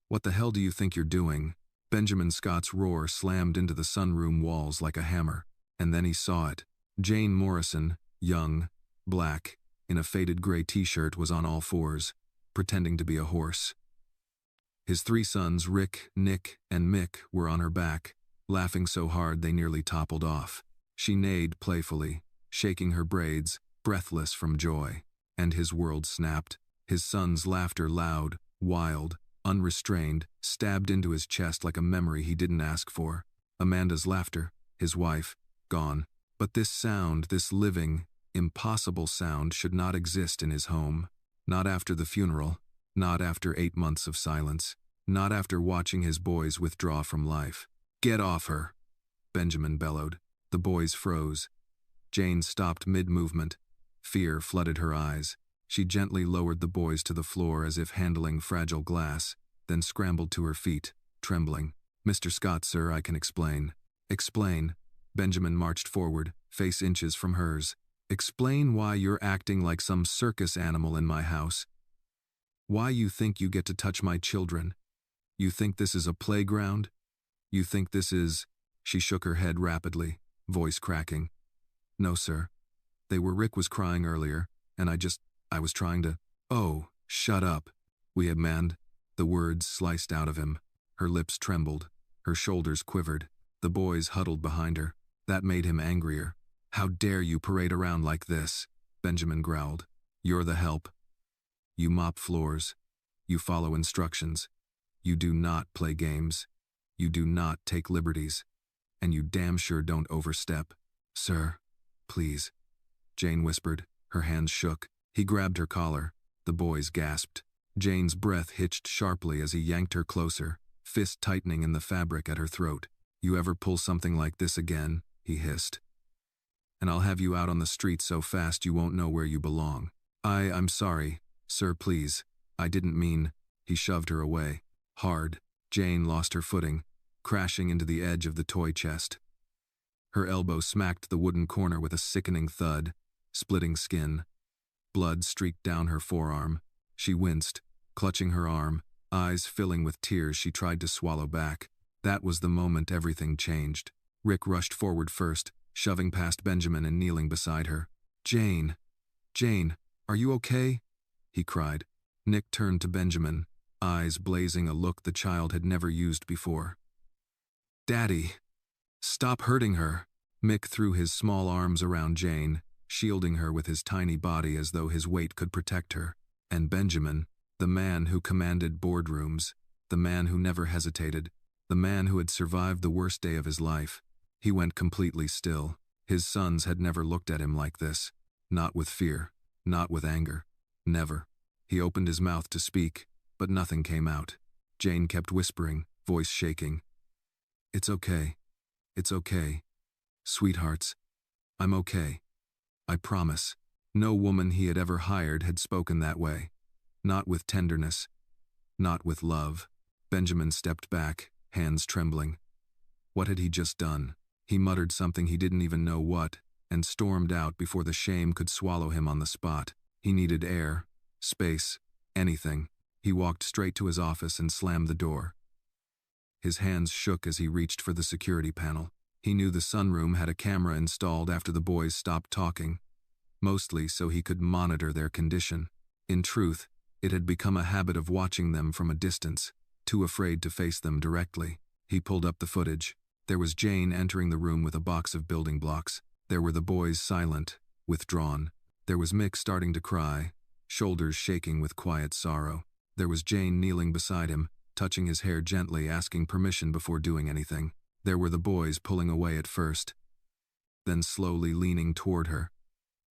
"What the hell do you think you're doing?" Benjamin Scott's roar slammed into the sunroom walls like a hammer, and then he saw it. Jane Morrison, young, black, in a faded gray t-shirt, was on all fours, pretending to be a horse. His three sons, Rick, Nick, and Mick, were on her back, laughing so hard they nearly toppled off. She neighed playfully, shaking her braids, breathless from joy, and his world snapped. His sons' laughter, loud, wild, unrestrained, stabbed into his chest like a memory he didn't ask for. Amanda's laughter, his wife, gone. But this sound, this living, impossible sound, should not exist in his home. Not after the funeral, not after 8 months of silence, not after watching his boys withdraw from life. "Get off her," Benjamin bellowed. The boys froze. Jane stopped mid-movement. Fear flooded her eyes. She gently lowered the boys to the floor as if handling fragile glass, then scrambled to her feet, trembling. "Mr. Scott, sir, I can explain." "Explain?" Benjamin marched forward, face inches from hers. "Explain why you're acting like some circus animal in my house. Why you think you get to touch my children. You think this is a playground? You think this is—" She shook her head rapidly, voice cracking. "No, sir. They were— Rick was crying earlier, and I was trying to—" "Oh, shut up." We have manned. The words sliced out of him. Her lips trembled. Her shoulders quivered. The boys huddled behind her. That made him angrier. "How dare you parade around like this?" Benjamin growled. "You're the help. You mop floors. You follow instructions. You do not play games. You do not take liberties. And you damn sure don't overstep." "Sir, please," Jane whispered. Her hands shook. He grabbed her collar. The boys gasped. Jane's breath hitched sharply as he yanked her closer, fist tightening in the fabric at her throat. "You ever pull something like this again," he hissed, "and I'll have you out on the street so fast you won't know where you belong." I'm sorry, sir, please. I didn't mean—" He shoved her away. Hard. Jane lost her footing, crashing into the edge of the toy chest. Her elbow smacked the wooden corner with a sickening thud, splitting skin. Blood streaked down her forearm. She winced, clutching her arm, eyes filling with tears she tried to swallow back. That was the moment everything changed. Rick rushed forward first, shoving past Benjamin and kneeling beside her. Jane, are you okay?" he cried. Nick turned to Benjamin, eyes blazing a look the child had never used before. "Daddy, stop hurting her." Mick threw his small arms around Jane, shielding her with his tiny body as though his weight could protect her. And Benjamin, the man who commanded boardrooms, the man who never hesitated, the man who had survived the worst day of his life, he went completely still. His sons had never looked at him like this. Not with fear, not with anger. Never. He opened his mouth to speak, but nothing came out. Jane kept whispering, voice shaking. "It's okay. It's okay. Sweethearts, I'm okay. I promise." No woman he had ever hired had spoken that way. Not with tenderness. Not with love. Benjamin stepped back, hands trembling. What had he just done? He muttered something he didn't even know what, and stormed out before the shame could swallow him on the spot. He needed air, space, anything. He walked straight to his office and slammed the door. His hands shook as he reached for the security panel. He knew the sunroom had a camera installed after the boys stopped talking, mostly so he could monitor their condition. In truth, it had become a habit of watching them from a distance, too afraid to face them directly. He pulled up the footage. There was Jane entering the room with a box of building blocks. There were the boys silent, withdrawn. There was Mick starting to cry, shoulders shaking with quiet sorrow. There was Jane kneeling beside him, touching his hair gently, asking permission before doing anything. There were the boys pulling away at first, then slowly leaning toward her,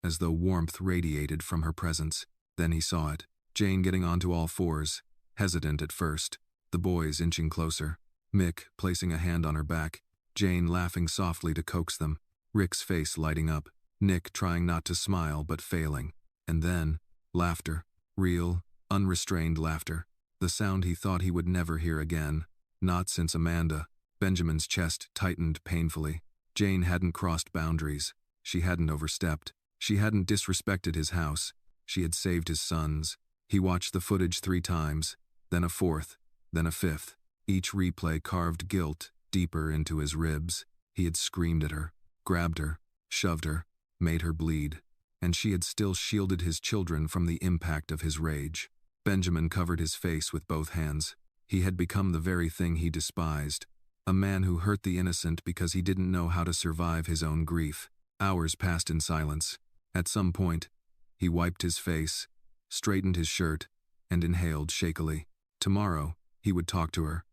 as though warmth radiated from her presence. Then he saw it. Jane getting onto all fours, hesitant at first. The boys inching closer. Mick placing a hand on her back. Jane laughing softly to coax them. Rick's face lighting up. Nick trying not to smile but failing. And then, laughter. Real, unrestrained laughter. The sound he thought he would never hear again. Not since Amanda. Benjamin's chest tightened painfully. Jane hadn't crossed boundaries. She hadn't overstepped. She hadn't disrespected his house. She had saved his sons. He watched the footage 3 times, then a 4th, then a fifth. Each replay carved guilt deeper into his ribs. He had screamed at her, grabbed her, shoved her, made her bleed, and she had still shielded his children from the impact of his rage. Benjamin covered his face with both hands. He had become the very thing he despised, a man who hurt the innocent because he didn't know how to survive his own grief. Hours passed in silence. At some point, he wiped his face, straightened his shirt, and inhaled shakily. Tomorrow, he would talk to her.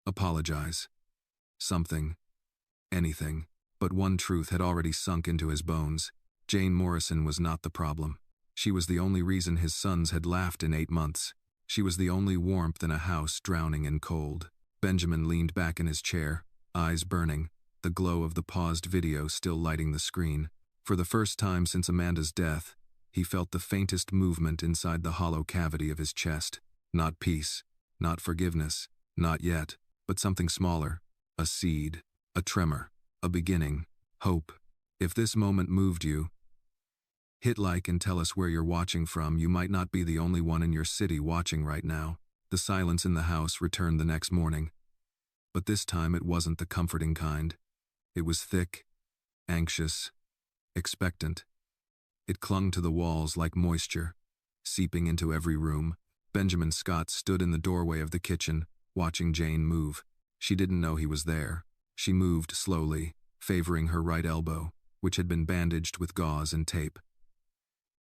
Apologize. Something. Anything. But one truth had already sunk into his bones. Jane Morrison was not the problem. She was the only reason his sons had laughed in 8 months. She was the only warmth in a house drowning in cold. Benjamin leaned back in his chair, eyes burning, the glow of the paused video still lighting the screen. For the first time since Amanda's death, he felt the faintest movement inside the hollow cavity of his chest. Not peace, not forgiveness, not yet, but something smaller. A seed, a tremor, a beginning, hope. If this moment moved you, hit like and tell us where you're watching from. You might not be the only one in your city watching right now. The silence in the house returned the next morning. But this time it wasn't the comforting kind. It was thick, anxious, expectant. It clung to the walls like moisture, seeping into every room. Benjamin Scott stood in the doorway of the kitchen, watching Jane move. She didn't know he was there. She moved slowly, favoring her right elbow, which had been bandaged with gauze and tape.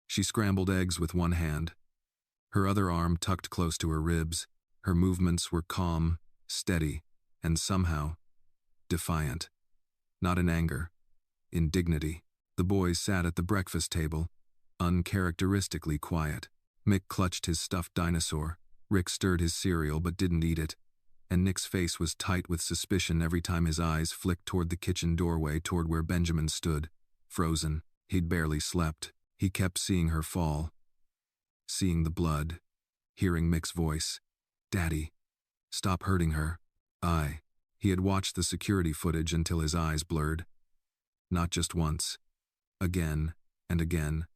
She scrambled eggs with one hand, her other arm tucked close to her ribs. Her movements were calm, steady, and somehow defiant. Not in anger, in dignity. The boys sat at the breakfast table, uncharacteristically quiet. Mick clutched his stuffed dinosaur. Rick stirred his cereal but didn't eat it, and Nick's face was tight with suspicion every time his eyes flicked toward the kitchen doorway, toward where Benjamin stood, frozen. He'd barely slept. He kept seeing her fall, seeing the blood, hearing Mick's voice. "Daddy, stop hurting her." He had watched the security footage until his eyes blurred. Not just once. Again and again,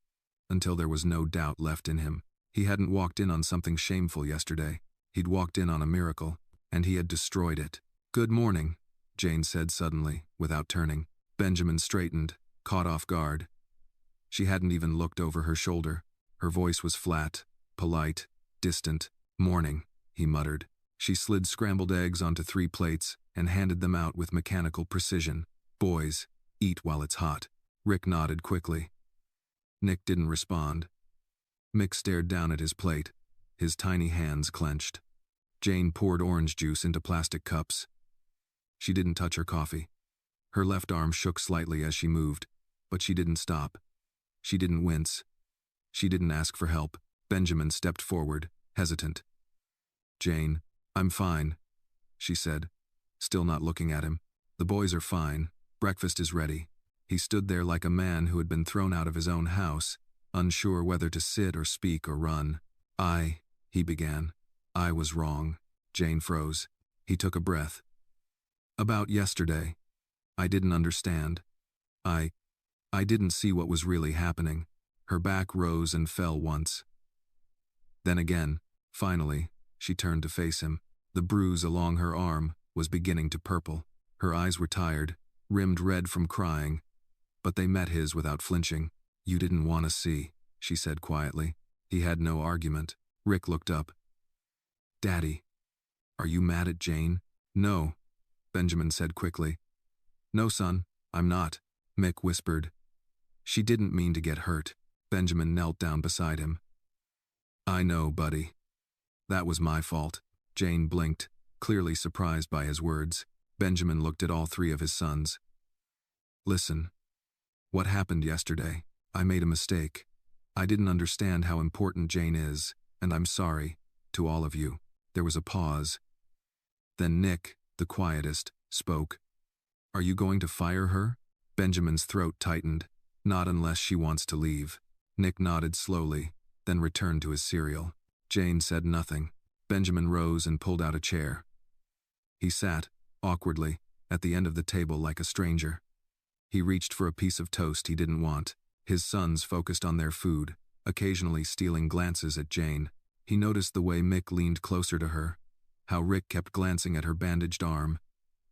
until there was no doubt left in him. He hadn't walked in on something shameful yesterday. He'd walked in on a miracle, and he had destroyed it. "Good morning," Jane said suddenly, without turning. Benjamin straightened, caught off guard. She hadn't even looked over her shoulder. Her voice was flat, polite, distant. "Morning," he muttered. She slid scrambled eggs onto 3 plates and handed them out with mechanical precision. "Boys, eat while it's hot." Rick nodded quickly. Nick didn't respond. Mick stared down at his plate, his tiny hands clenched. Jane poured orange juice into plastic cups. She didn't touch her coffee. Her left arm shook slightly as she moved, but she didn't stop. She didn't wince. She didn't ask for help. Benjamin stepped forward, hesitant. "Jane, I'm fine," she said, still not looking at him. "The boys are fine. Breakfast is ready." He stood there like a man who had been thrown out of his own house, unsure whether to sit or speak or run. He began. "I was wrong." Jane froze. He took a breath. "About yesterday. I didn't understand. I didn't see what was really happening." Her back rose and fell once. Then again, finally, she turned to face him. The bruise along her arm was beginning to purple. Her eyes were tired, rimmed red from crying, but they met his without flinching. "You didn't want to see," she said quietly. He had no argument. Rick looked up. "Daddy, are you mad at Jane?" "No," Benjamin said quickly. "No, son, I'm not," Mick whispered. "She didn't mean to get hurt." Benjamin knelt down beside him. "I know, buddy. That was my fault." Jane blinked, clearly surprised by his words. Benjamin looked at all 3 of his sons. "Listen. What happened yesterday? I made a mistake. I didn't understand how important Jane is, and I'm sorry, to all of you." There was a pause. Then Nick, the quietest, spoke. "Are you going to fire her?" Benjamin's throat tightened. "Not unless she wants to leave." Nick nodded slowly, then returned to his cereal. Jane said nothing. Benjamin rose and pulled out a chair. He sat, awkwardly, at the end of the table like a stranger. He reached for a piece of toast he didn't want. His sons focused on their food, occasionally stealing glances at Jane. He noticed the way Mick leaned closer to her, how Rick kept glancing at her bandaged arm,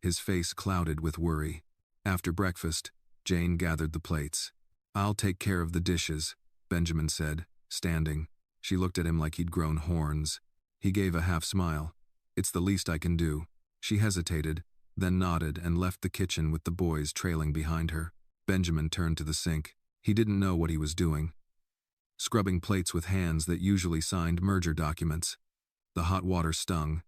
his face clouded with worry. After breakfast, Jane gathered the plates. "I'll take care of the dishes," Benjamin said, standing. She looked at him like he'd grown horns. He gave a half smile. "It's the least I can do." She hesitated, then nodded and left the kitchen with the boys trailing behind her. Benjamin turned to the sink. He didn't know what he was doing. Scrubbing plates with hands that usually signed merger documents. The hot water stung.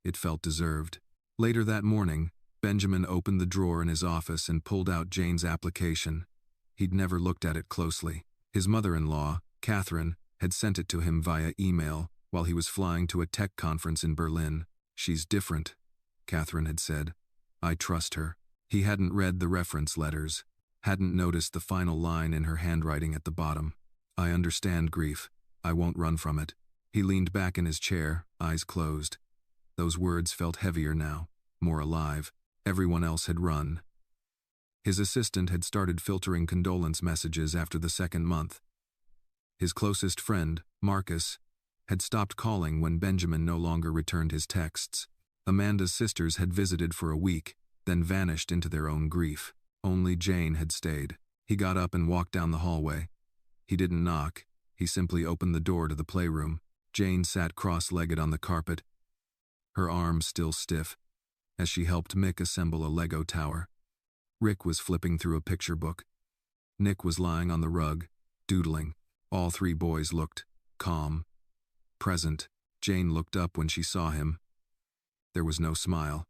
It felt deserved. Later that morning, Benjamin opened the drawer in his office and pulled out Jane's application. He'd never looked at it closely. His mother-in-law, Catherine, had sent it to him via email while he was flying to a tech conference in Berlin. "She's different," Catherine had said. "I trust her." He hadn't read the reference letters, hadn't noticed the final line in her handwriting at the bottom. "I understand grief. I won't run from it." He leaned back in his chair, eyes closed. Those words felt heavier now, more alive. Everyone else had run. His assistant had started filtering condolence messages after the second month. His closest friend, Marcus, had stopped calling when Benjamin no longer returned his texts. Amanda's sisters had visited for a week, then vanished into their own grief. Only Jane had stayed. He got up and walked down the hallway. He didn't knock. He simply opened the door to the playroom. Jane sat cross-legged on the carpet, her arms still stiff, as she helped Mick assemble a Lego tower. Rick was flipping through a picture book. Nick was lying on the rug, doodling. All three boys looked calm, present. Jane looked up when she saw him. There was no smile,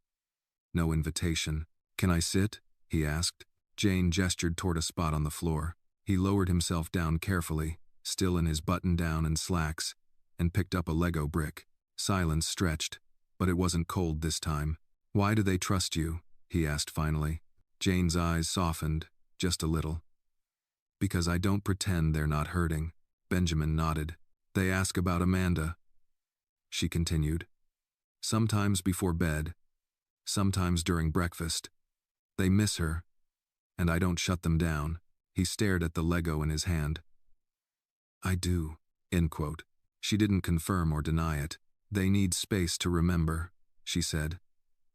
no invitation. "Can I sit?" he asked. Jane gestured toward a spot on the floor. He lowered himself down carefully, still in his button-down and slacks, and picked up a Lego brick. Silence stretched, but it wasn't cold this time. "Why do they trust you?" he asked finally. Jane's eyes softened, just a little. "Because I don't pretend they're not hurting." Benjamin nodded. "They ask about Amanda," she continued. "Sometimes before bed, sometimes during breakfast. They miss her, and I don't shut them down." He stared at the Lego in his hand. "I do." End quote. She didn't confirm or deny it. "They need space to remember," she said.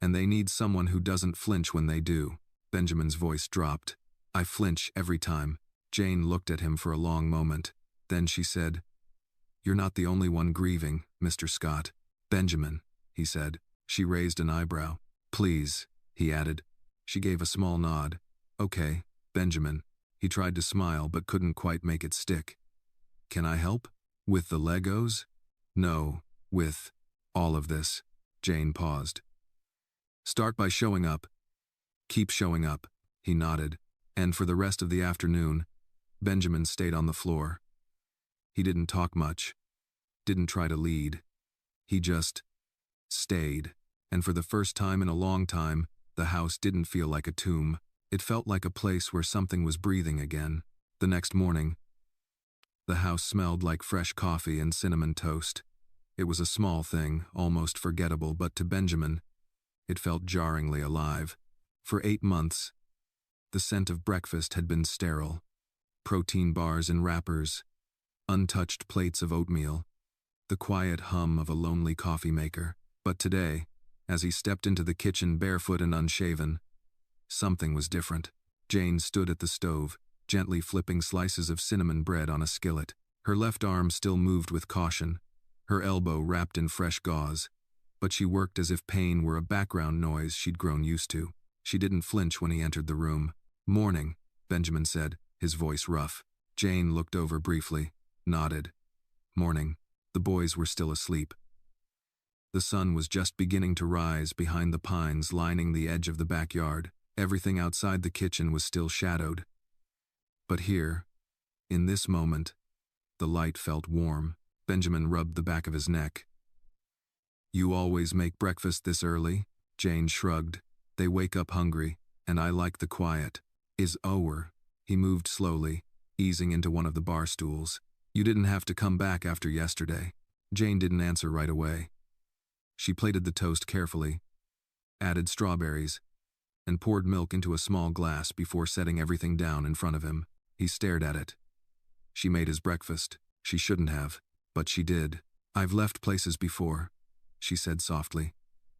"And they need someone who doesn't flinch when they do." Benjamin's voice dropped. "I flinch every time." Jane looked at him for a long moment. Then she said, "You're not the only one grieving, Mr. Scott." "Benjamin," he said. She raised an eyebrow. "Please," he added. She gave a small nod. "Okay, Benjamin." He tried to smile but couldn't quite make it stick. "Can I help? With the Legos?" "No, with all of this." Jane paused. "Start by showing up. Keep showing up." He nodded, and for the rest of the afternoon, Benjamin stayed on the floor. He didn't talk much, didn't try to lead. He just stayed, and for the first time in a long time, the house didn't feel like a tomb. It felt like a place where something was breathing again. The next morning, the house smelled like fresh coffee and cinnamon toast. It was a small thing, almost forgettable, but to Benjamin, it felt jarringly alive. For 8 months, the scent of breakfast had been sterile. Protein bars in wrappers, untouched plates of oatmeal, the quiet hum of a lonely coffee maker. But today, as he stepped into the kitchen barefoot and unshaven, something was different. Jane stood at the stove, gently flipping slices of cinnamon bread on a skillet. Her left arm still moved with caution, her elbow wrapped in fresh gauze, but she worked as if pain were a background noise she'd grown used to. She didn't flinch when he entered the room. "Morning," Benjamin said, his voice rough. Jane looked over briefly, nodded. "Morning." The boys were still asleep. The sun was just beginning to rise behind the pines lining the edge of the backyard. Everything outside the kitchen was still shadowed. But here, in this moment, the light felt warm. Benjamin rubbed the back of his neck. "You always make breakfast this early?" Jane shrugged. "They wake up hungry, and I like the quiet." "Is Ower?" He moved slowly, easing into one of the bar stools. "You didn't have to come back after yesterday." Jane didn't answer right away. She plated the toast carefully, added strawberries, and poured milk into a small glass before setting everything down in front of him. He stared at it. She made his breakfast. She shouldn't have, but she did. "I've left places before," she said softly.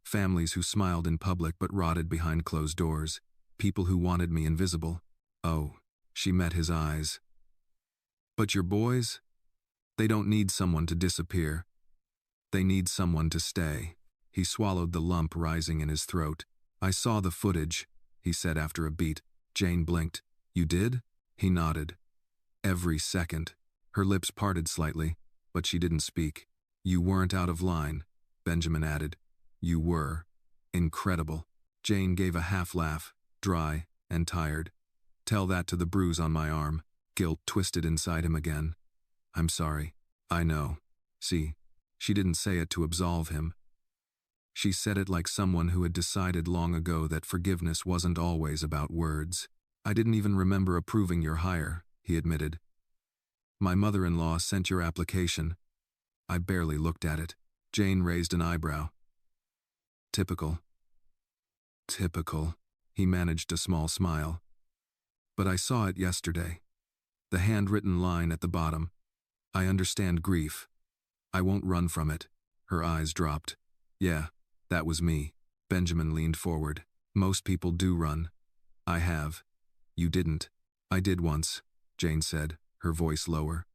Families who smiled in public but rotted behind closed doors. People who wanted me invisible. Oh, she met his eyes. But your boys? They don't need someone to disappear. They need someone to stay. He swallowed the lump rising in his throat. I saw the footage, he said after a beat. Jane blinked. You did? He nodded. Every second. Her lips parted slightly, but she didn't speak. You weren't out of line, Benjamin added. You were. Incredible. Jane gave a half laugh, dry and tired. Tell that to the bruise on my arm. Guilt twisted inside him again. I'm sorry. I know. See, she didn't say it to absolve him. She said it like someone who had decided long ago that forgiveness wasn't always about words. I didn't even remember approving your hire, he admitted. My mother-in-law sent your application. I barely looked at it. Jane raised an eyebrow. Typical. Typical. He managed a small smile. But I saw it yesterday. The handwritten line at the bottom. I understand grief. I won't run from it. Her eyes dropped. Yeah, that was me. Benjamin leaned forward. Most people do run. I have. You didn't. I did once, Jane said, her voice lower.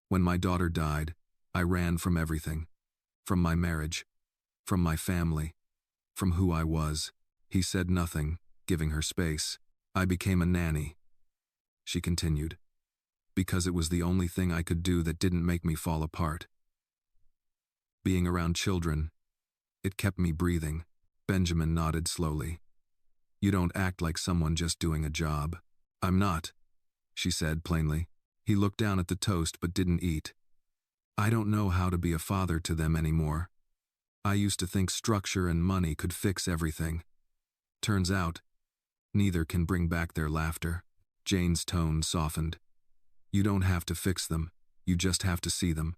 When my daughter died, I ran from everything. From my marriage. From my family. From who I was. He said nothing, giving her space. I became a nanny. She continued. Because it was the only thing I could do that didn't make me fall apart. Being around children, it kept me breathing. Benjamin nodded slowly. You don't act like someone just doing a job. I'm not, she said plainly. He looked down at the toast but didn't eat. I don't know how to be a father to them anymore. I used to think structure and money could fix everything. Turns out, neither can bring back their laughter. Jane's tone softened. You don't have to fix them. You just have to see them.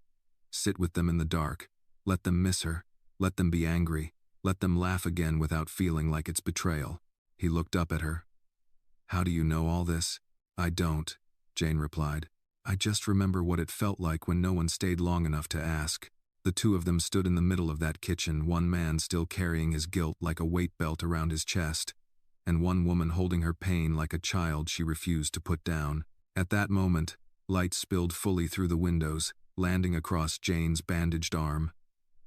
Sit with them in the dark. Let them miss her. Let them be angry. Let them laugh again without feeling like it's betrayal. He looked up at her. How do you know all this? I don't, Jane replied. I just remember what it felt like when no one stayed long enough to ask. The two of them stood in the middle of that kitchen, one man still carrying his guilt like a weight belt around his chest, and one woman holding her pain like a child she refused to put down. At that moment, light spilled fully through the windows, landing across Jane's bandaged arm.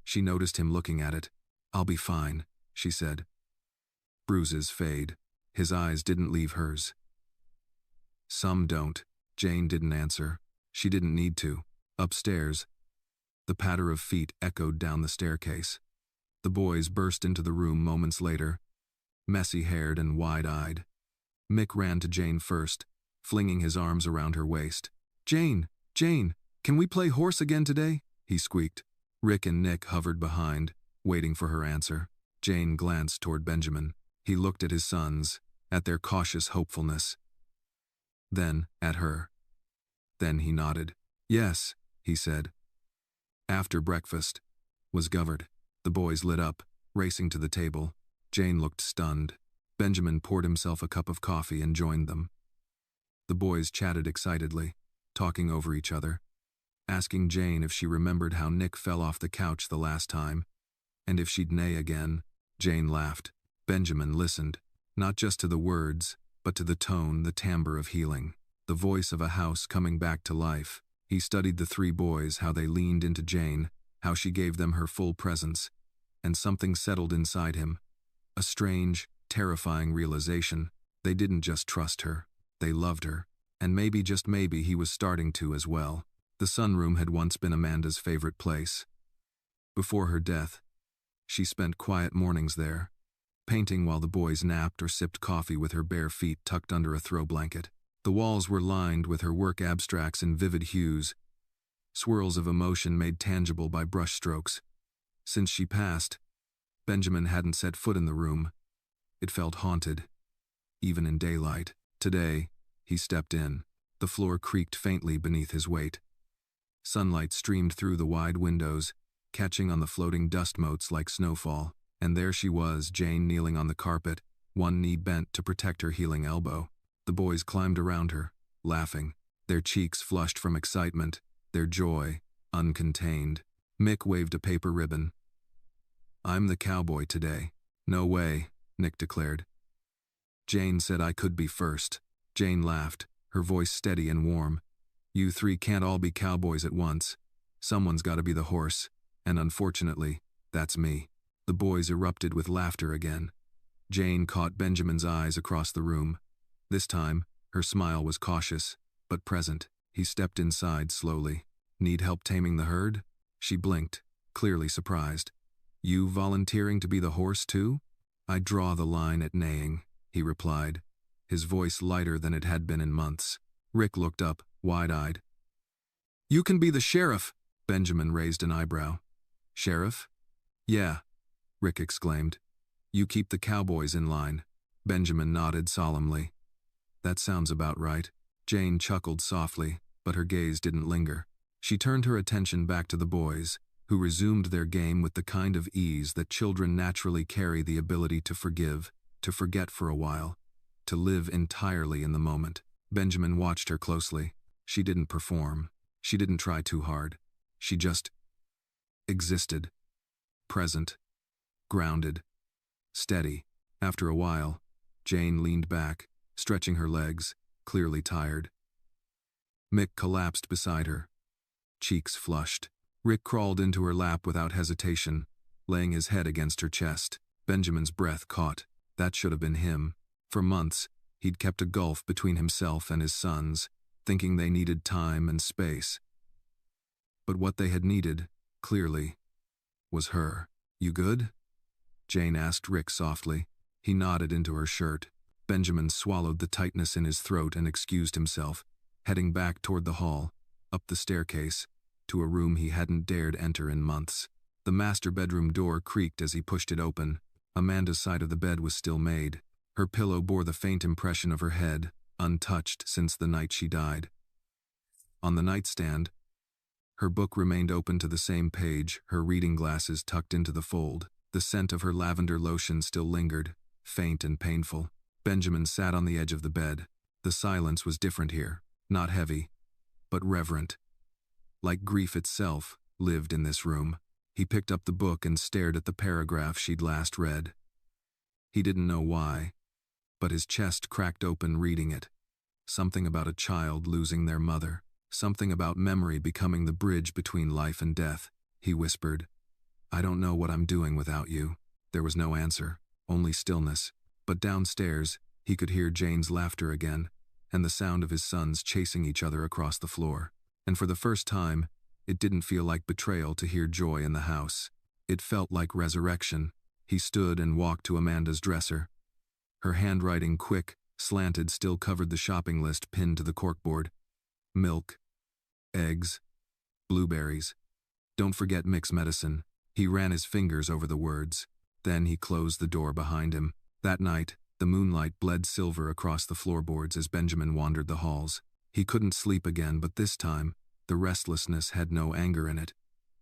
She noticed him looking at it. I'll be fine, she said. Bruises fade. His eyes didn't leave hers. Some don't. Jane didn't answer. She didn't need to. Upstairs, the patter of feet echoed down the staircase. The boys burst into the room moments later, messy-haired and wide-eyed. Mick ran to Jane first, flinging his arms around her waist. Jane, can we play horse again today? He squeaked. Rick and Nick hovered behind, waiting for her answer. Jane glanced toward Benjamin. He looked at his sons, at their cautious hopefulness. Then at her. Then he nodded. Yes, he said. After breakfast was covered. The boys lit up, racing to the table. Jane looked stunned. Benjamin poured himself a cup of coffee and joined them. The boys chatted excitedly, talking over each other, asking Jane if she remembered how Nick fell off the couch the last time, and if she'd neigh again. Jane laughed. Benjamin listened, not just to the words, but to the tone, the timbre of healing, the voice of a house coming back to life. He studied the three boys, how they leaned into Jane, how she gave them her full presence, and something settled inside him. A strange, terrifying realization. They didn't just trust her, they loved her, and maybe, just maybe, he was starting to as well. The sunroom had once been Amanda's favorite place. Before her death, she spent quiet mornings there, painting while the boys napped or sipped coffee with her bare feet tucked under a throw blanket. The walls were lined with her work abstracts in vivid hues, swirls of emotion made tangible by brushstrokes. Since she passed, Benjamin hadn't set foot in the room. It felt haunted, even in daylight. Today, he stepped in. The floor creaked faintly beneath his weight. Sunlight streamed through the wide windows, catching on the floating dust motes like snowfall. And there she was, Jane, kneeling on the carpet, one knee bent to protect her healing elbow. The boys climbed around her, laughing, their cheeks flushed from excitement, their joy uncontained. Mick waved a paper ribbon. I'm the cowboy today. No way, Nick declared. Jane said I could be first. Jane laughed, her voice steady and warm. You three can't all be cowboys at once. Someone's got to be the horse, and unfortunately, that's me. The boys erupted with laughter again. Jane caught Benjamin's eyes across the room. This time, her smile was cautious, but present. He stepped inside slowly. Need help taming the herd? She blinked, clearly surprised. You volunteering to be the horse too? I draw the line at neighing, he replied, his voice lighter than it had been in months. Rick looked up, wide-eyed. You can be the sheriff, Benjamin raised an eyebrow. Sheriff? Yeah, Rick exclaimed. You keep the cowboys in line. Benjamin nodded solemnly. That sounds about right. Jane chuckled softly, but her gaze didn't linger. She turned her attention back to the boys, who resumed their game with the kind of ease that children naturally carry, the ability to forgive, to forget for a while, to live entirely in the moment. Benjamin watched her closely. She didn't perform. She didn't try too hard. She just existed. Present. Grounded. Steady. After a while, Jane leaned back, stretching her legs, clearly tired. Mick collapsed beside her, cheeks flushed. Rick crawled into her lap without hesitation, laying his head against her chest. Benjamin's breath caught. That should have been him. For months, he'd kept a gulf between himself and his sons, thinking they needed time and space. But what they had needed, clearly, was her. You good? Jane asked Rick softly. He nodded into her shirt. Benjamin swallowed the tightness in his throat and excused himself, heading back toward the hall, up the staircase, to a room he hadn't dared enter in months. The master bedroom door creaked as he pushed it open. Amanda's side of the bed was still made. Her pillow bore the faint impression of her head, untouched since the night she died. On the nightstand, her book remained open to the same page, her reading glasses tucked into the fold. The scent of her lavender lotion still lingered, faint and painful. Benjamin sat on the edge of the bed. The silence was different here, not heavy, but reverent. Like grief itself, lived in this room. He picked up the book and stared at the paragraph she'd last read. He didn't know why, but his chest cracked open reading it. Something about a child losing their mother. Something about memory becoming the bridge between life and death. He whispered, I don't know what I'm doing without you. There was no answer, only stillness. But downstairs, he could hear Jane's laughter again, and the sound of his sons chasing each other across the floor. And for the first time, it didn't feel like betrayal to hear joy in the house. It felt like resurrection. He stood and walked to Amanda's dresser. Her handwriting, quick, slanted, still covered the shopping list pinned to the corkboard. Milk. Eggs. Blueberries. Don't forget Mick's medicine. He ran his fingers over the words. Then he closed the door behind him. That night, the moonlight bled silver across the floorboards as Benjamin wandered the halls. He couldn't sleep again, but this time, the restlessness had no anger in it.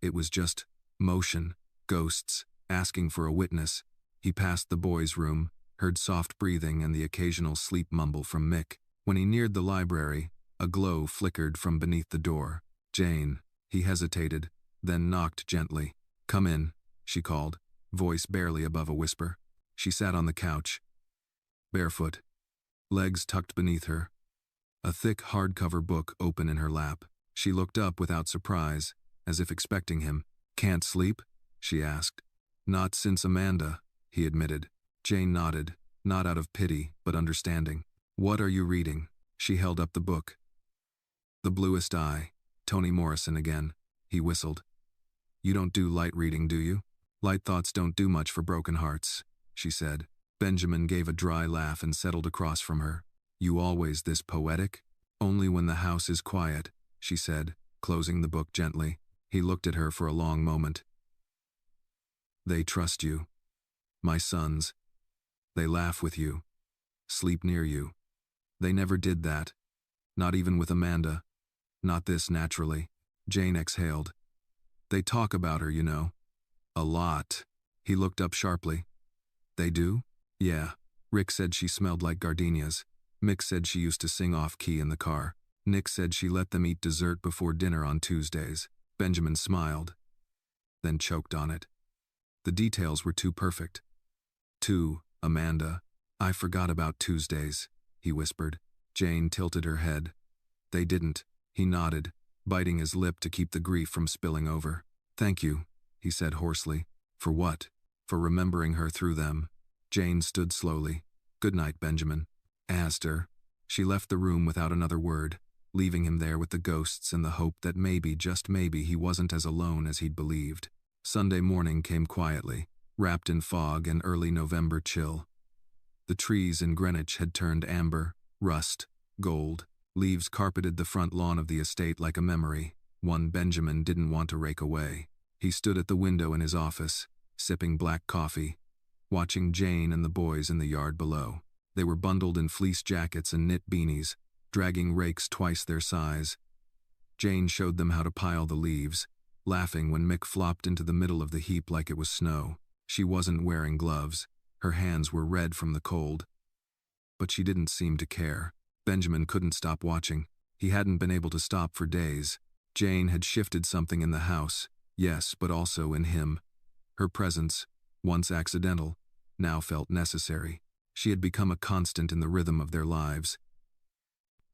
It was just motion, ghosts, asking for a witness. He passed the boys' room, heard soft breathing and the occasional sleep mumble from Mick. When he neared the library, a glow flickered from beneath the door. Jane. He hesitated, then knocked gently. Come in, she called, voice barely above a whisper. She sat on the couch, barefoot, legs tucked beneath her, a thick hardcover book open in her lap. She looked up without surprise, as if expecting him. Can't sleep? She asked. Not since Amanda, he admitted. Jane nodded, not out of pity, but understanding. What are you reading? She held up the book. The Bluest Eye, Toni Morrison again. He whistled. You don't do light reading, do you? Light thoughts don't do much for broken hearts, she said. Benjamin gave a dry laugh and settled across from her. You always this poetic? Only when the house is quiet, she said, closing the book gently. He looked at her for a long moment. They trust you. My sons. They laugh with you. Sleep near you. They never did that. Not even with Amanda. Not this naturally. Jane exhaled. They talk about her, you know. A lot. He looked up sharply. They do? Yeah. Rick said she smelled like gardenias. Mick said she used to sing off-key in the car. Nick said she let them eat dessert before dinner on Tuesdays. Benjamin smiled, then choked on it. The details were too perfect. Amanda, I forgot about Tuesdays, he whispered. Jane tilted her head. They didn't, he nodded, biting his lip to keep the grief from spilling over. Thank you, he said hoarsely. For what? For remembering her through them. Jane stood slowly. Good night, Benjamin. Astor. She left the room without another word, leaving him there with the ghosts and the hope that maybe, just maybe, he wasn't as alone as he'd believed. Sunday morning came quietly, wrapped in fog and early November chill. The trees in Greenwich had turned amber, rust, gold. Leaves carpeted the front lawn of the estate like a memory, one Benjamin didn't want to rake away. He stood at the window in his office, sipping black coffee, watching Jane and the boys in the yard below. They were bundled in fleece jackets and knit beanies, dragging rakes twice their size. Jane showed them how to pile the leaves, laughing when Mick flopped into the middle of the heap like it was snow. She wasn't wearing gloves. Her hands were red from the cold. But she didn't seem to care. Benjamin couldn't stop watching. He hadn't been able to stop for days. Jane had shifted something in the house, yes, but also in him. Her presence, once accidental, now felt necessary. She had become a constant in the rhythm of their lives.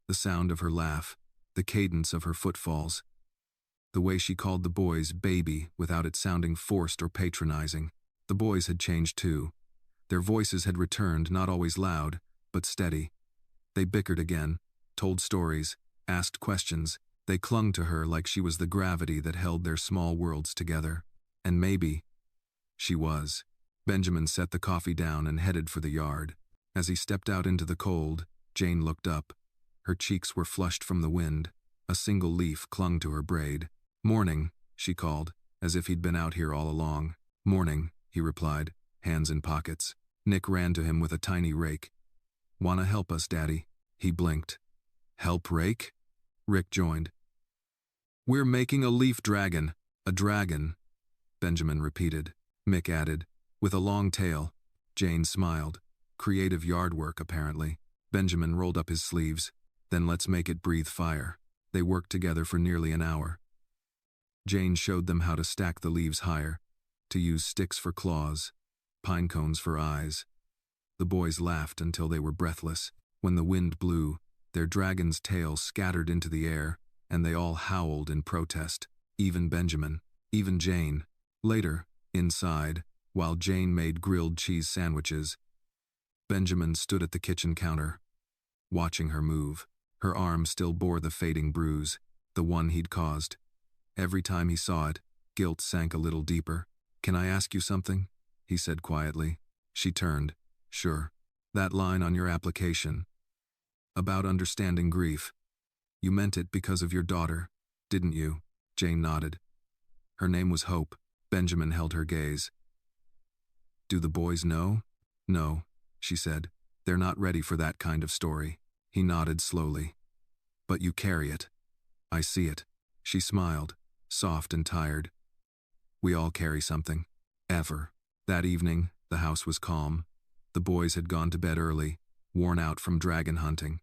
The sound of her laugh, the cadence of her footfalls, the way she called the boys baby without it sounding forced or patronizing. The boys had changed too. Their voices had returned, not always loud, but steady. They bickered again, told stories, asked questions. They clung to her like she was the gravity that held their small worlds together. And maybe she was. Benjamin set the coffee down and headed for the yard. As he stepped out into the cold, Jane looked up. Her cheeks were flushed from the wind. A single leaf clung to her braid. Morning, she called, as if he'd been out here all along. Morning, he replied, hands in pockets. Nick ran to him with a tiny rake. Wanna help us, Daddy? He blinked. Help rake? Rick joined. We're making a leaf dragon. A dragon, Benjamin repeated. Mick added, with a long tail. Jane smiled. Creative yard work, apparently. Benjamin rolled up his sleeves. Then let's make it breathe fire. They worked together for nearly an hour. Jane showed them how to stack the leaves higher, to use sticks for claws, pine cones for eyes. The boys laughed until they were breathless. When the wind blew, their dragon's tail scattered into the air, and they all howled in protest. Even Benjamin, even Jane. Later, inside, while Jane made grilled cheese sandwiches, Benjamin stood at the kitchen counter, watching her move. Her arm still bore the fading bruise, the one he'd caused. Every time he saw it, guilt sank a little deeper. Can I ask you something? He said quietly. She turned. Sure. That line on your application. About understanding grief. You meant it because of your daughter, didn't you? Jane nodded. Her name was Hope. Benjamin held her gaze. Do the boys know? No, she said. They're not ready for that kind of story. He nodded slowly. But you carry it. I see it. She smiled, soft and tired. We all carry something. Ever. That evening, the house was calm. The boys had gone to bed early, worn out from dragon hunting.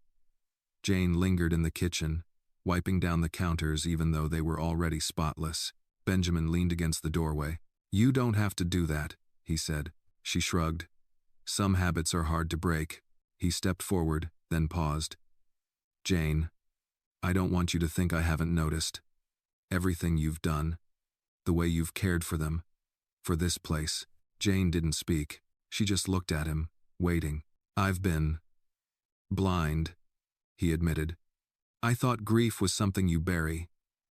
Jane lingered in the kitchen, wiping down the counters even though they were already spotless. Benjamin leaned against the doorway. You don't have to do that, he said. She shrugged. Some habits are hard to break. He stepped forward, then paused. Jane, I don't want you to think I haven't noticed. Everything you've done, the way you've cared for them, for this place. Jane didn't speak. She just looked at him, waiting. I've been blind, he admitted. I thought grief was something you bury,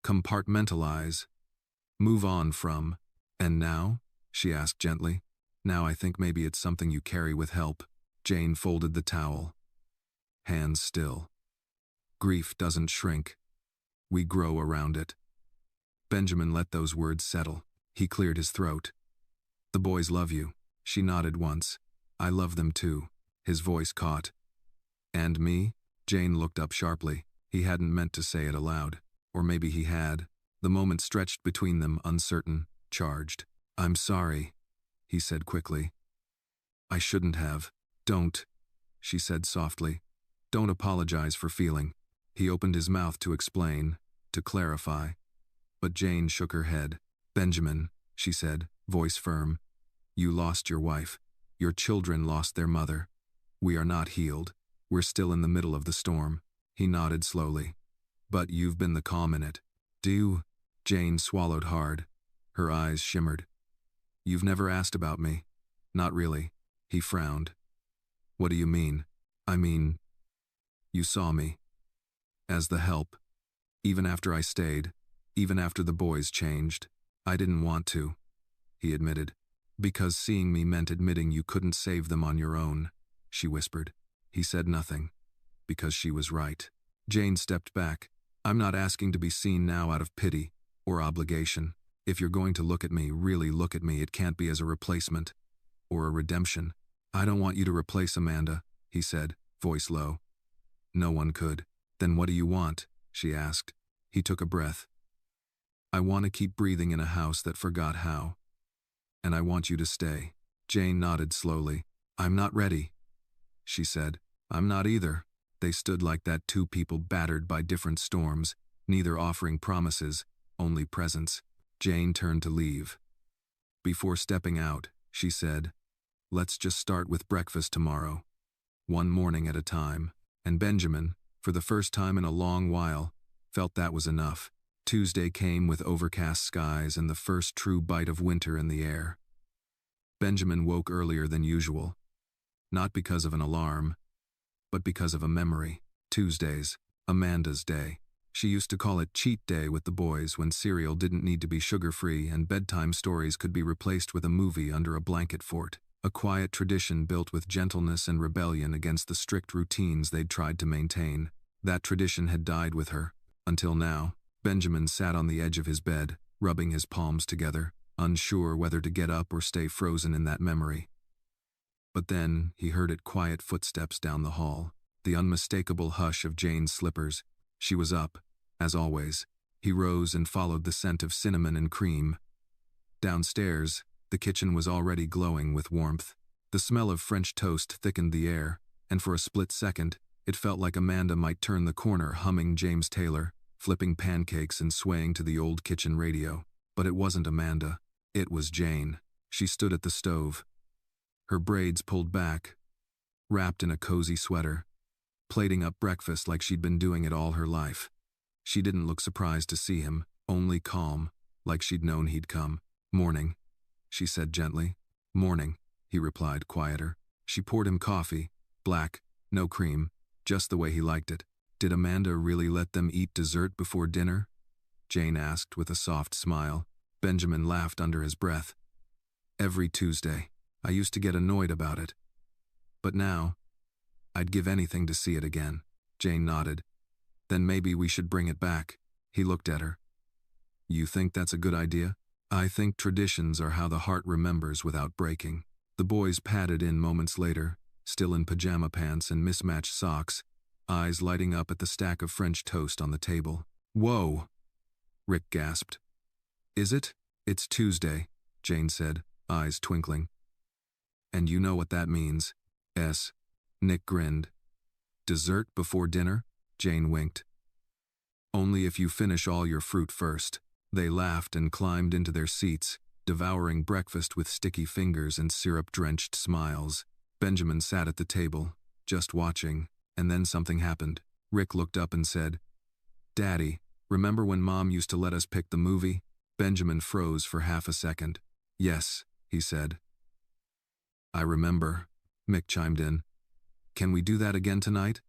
compartmentalize, move on from. And now? She asked gently. Now I think maybe it's something you carry with help. Jane folded the towel. Hands still. Grief doesn't shrink. We grow around it. Benjamin let those words settle. He cleared his throat. The boys love you. She nodded once. I love them too. His voice caught. And me? Jane looked up sharply. He hadn't meant to say it aloud. Or maybe he had. The moment stretched between them, uncertain, charged. I'm sorry, he said quickly. I shouldn't have. Don't, she said softly. Don't apologize for feeling. He opened his mouth to explain, to clarify. But Jane shook her head. Benjamin, she said, voice firm. You lost your wife. Your children lost their mother. We are not healed. We're still in the middle of the storm. He nodded slowly. But you've been the calm in it. Do you? Jane swallowed hard. Her eyes shimmered. You've never asked about me. Not really. He frowned. What do you mean? I mean, you saw me. As the help. Even after I stayed. Even after the boys changed. I didn't want to. He admitted. Because seeing me meant admitting you couldn't save them on your own, she whispered. He said nothing. Because she was right. Jane stepped back. I'm not asking to be seen now out of pity or obligation. If you're going to look at me, really look at me, it can't be as a replacement or a redemption. I don't want you to replace Amanda, he said, voice low. No one could. Then what do you want? She asked. He took a breath. I want to keep breathing in a house that forgot how. And I want you to stay. Jane nodded slowly. I'm not ready, she said. I'm not either. They stood like that, two people battered by different storms, neither offering promises, only presence. Jane turned to leave. Before stepping out, she said, let's just start with breakfast tomorrow. One morning at a time. And Benjamin, for the first time in a long while, felt that was enough. Tuesday came with overcast skies and the first true bite of winter in the air. Benjamin woke earlier than usual. Not because of an alarm, but because of a memory. Tuesdays, Amanda's day. She used to call it cheat day with the boys when cereal didn't need to be sugar-free and bedtime stories could be replaced with a movie under a blanket fort. A quiet tradition built with gentleness and rebellion against the strict routines they'd tried to maintain. That tradition had died with her. Until now, Benjamin sat on the edge of his bed, rubbing his palms together, unsure whether to get up or stay frozen in that memory. But then he heard quiet footsteps down the hall, the unmistakable hush of Jane's slippers. She was up, as always. He rose and followed the scent of cinnamon and cream. Downstairs, the kitchen was already glowing with warmth. The smell of French toast thickened the air, and for a split second, it felt like Amanda might turn the corner humming James Taylor, flipping pancakes and swaying to the old kitchen radio. But it wasn't Amanda. It was Jane. She stood at the stove, her braids pulled back, wrapped in a cozy sweater, plating up breakfast like she'd been doing it all her life. She didn't look surprised to see him, only calm, like she'd known he'd come. Morning, she said gently. Morning, he replied, quieter. She poured him coffee, black, no cream, just the way he liked it. Did Amanda really let them eat dessert before dinner? Jane asked with a soft smile. Benjamin laughed under his breath. Every Tuesday. I used to get annoyed about it. But now, I'd give anything to see it again. Jane nodded. Then maybe we should bring it back. He looked at her. You think that's a good idea? I think traditions are how the heart remembers without breaking. The boys padded in moments later, still in pajama pants and mismatched socks, eyes lighting up at the stack of French toast on the table. Whoa! Rick gasped. Is it? It's Tuesday, Jane said, eyes twinkling. And you know what that means. Nick grinned. Dessert before dinner? Jane winked. Only if you finish all your fruit first. They laughed and climbed into their seats, devouring breakfast with sticky fingers and syrup-drenched smiles. Benjamin sat at the table, just watching, and then something happened. Rick looked up and said, Daddy, remember when Mom used to let us pick the movie? Benjamin froze for half a second. Yes, he said. I remember, Mick chimed in. Can we do that again tonight?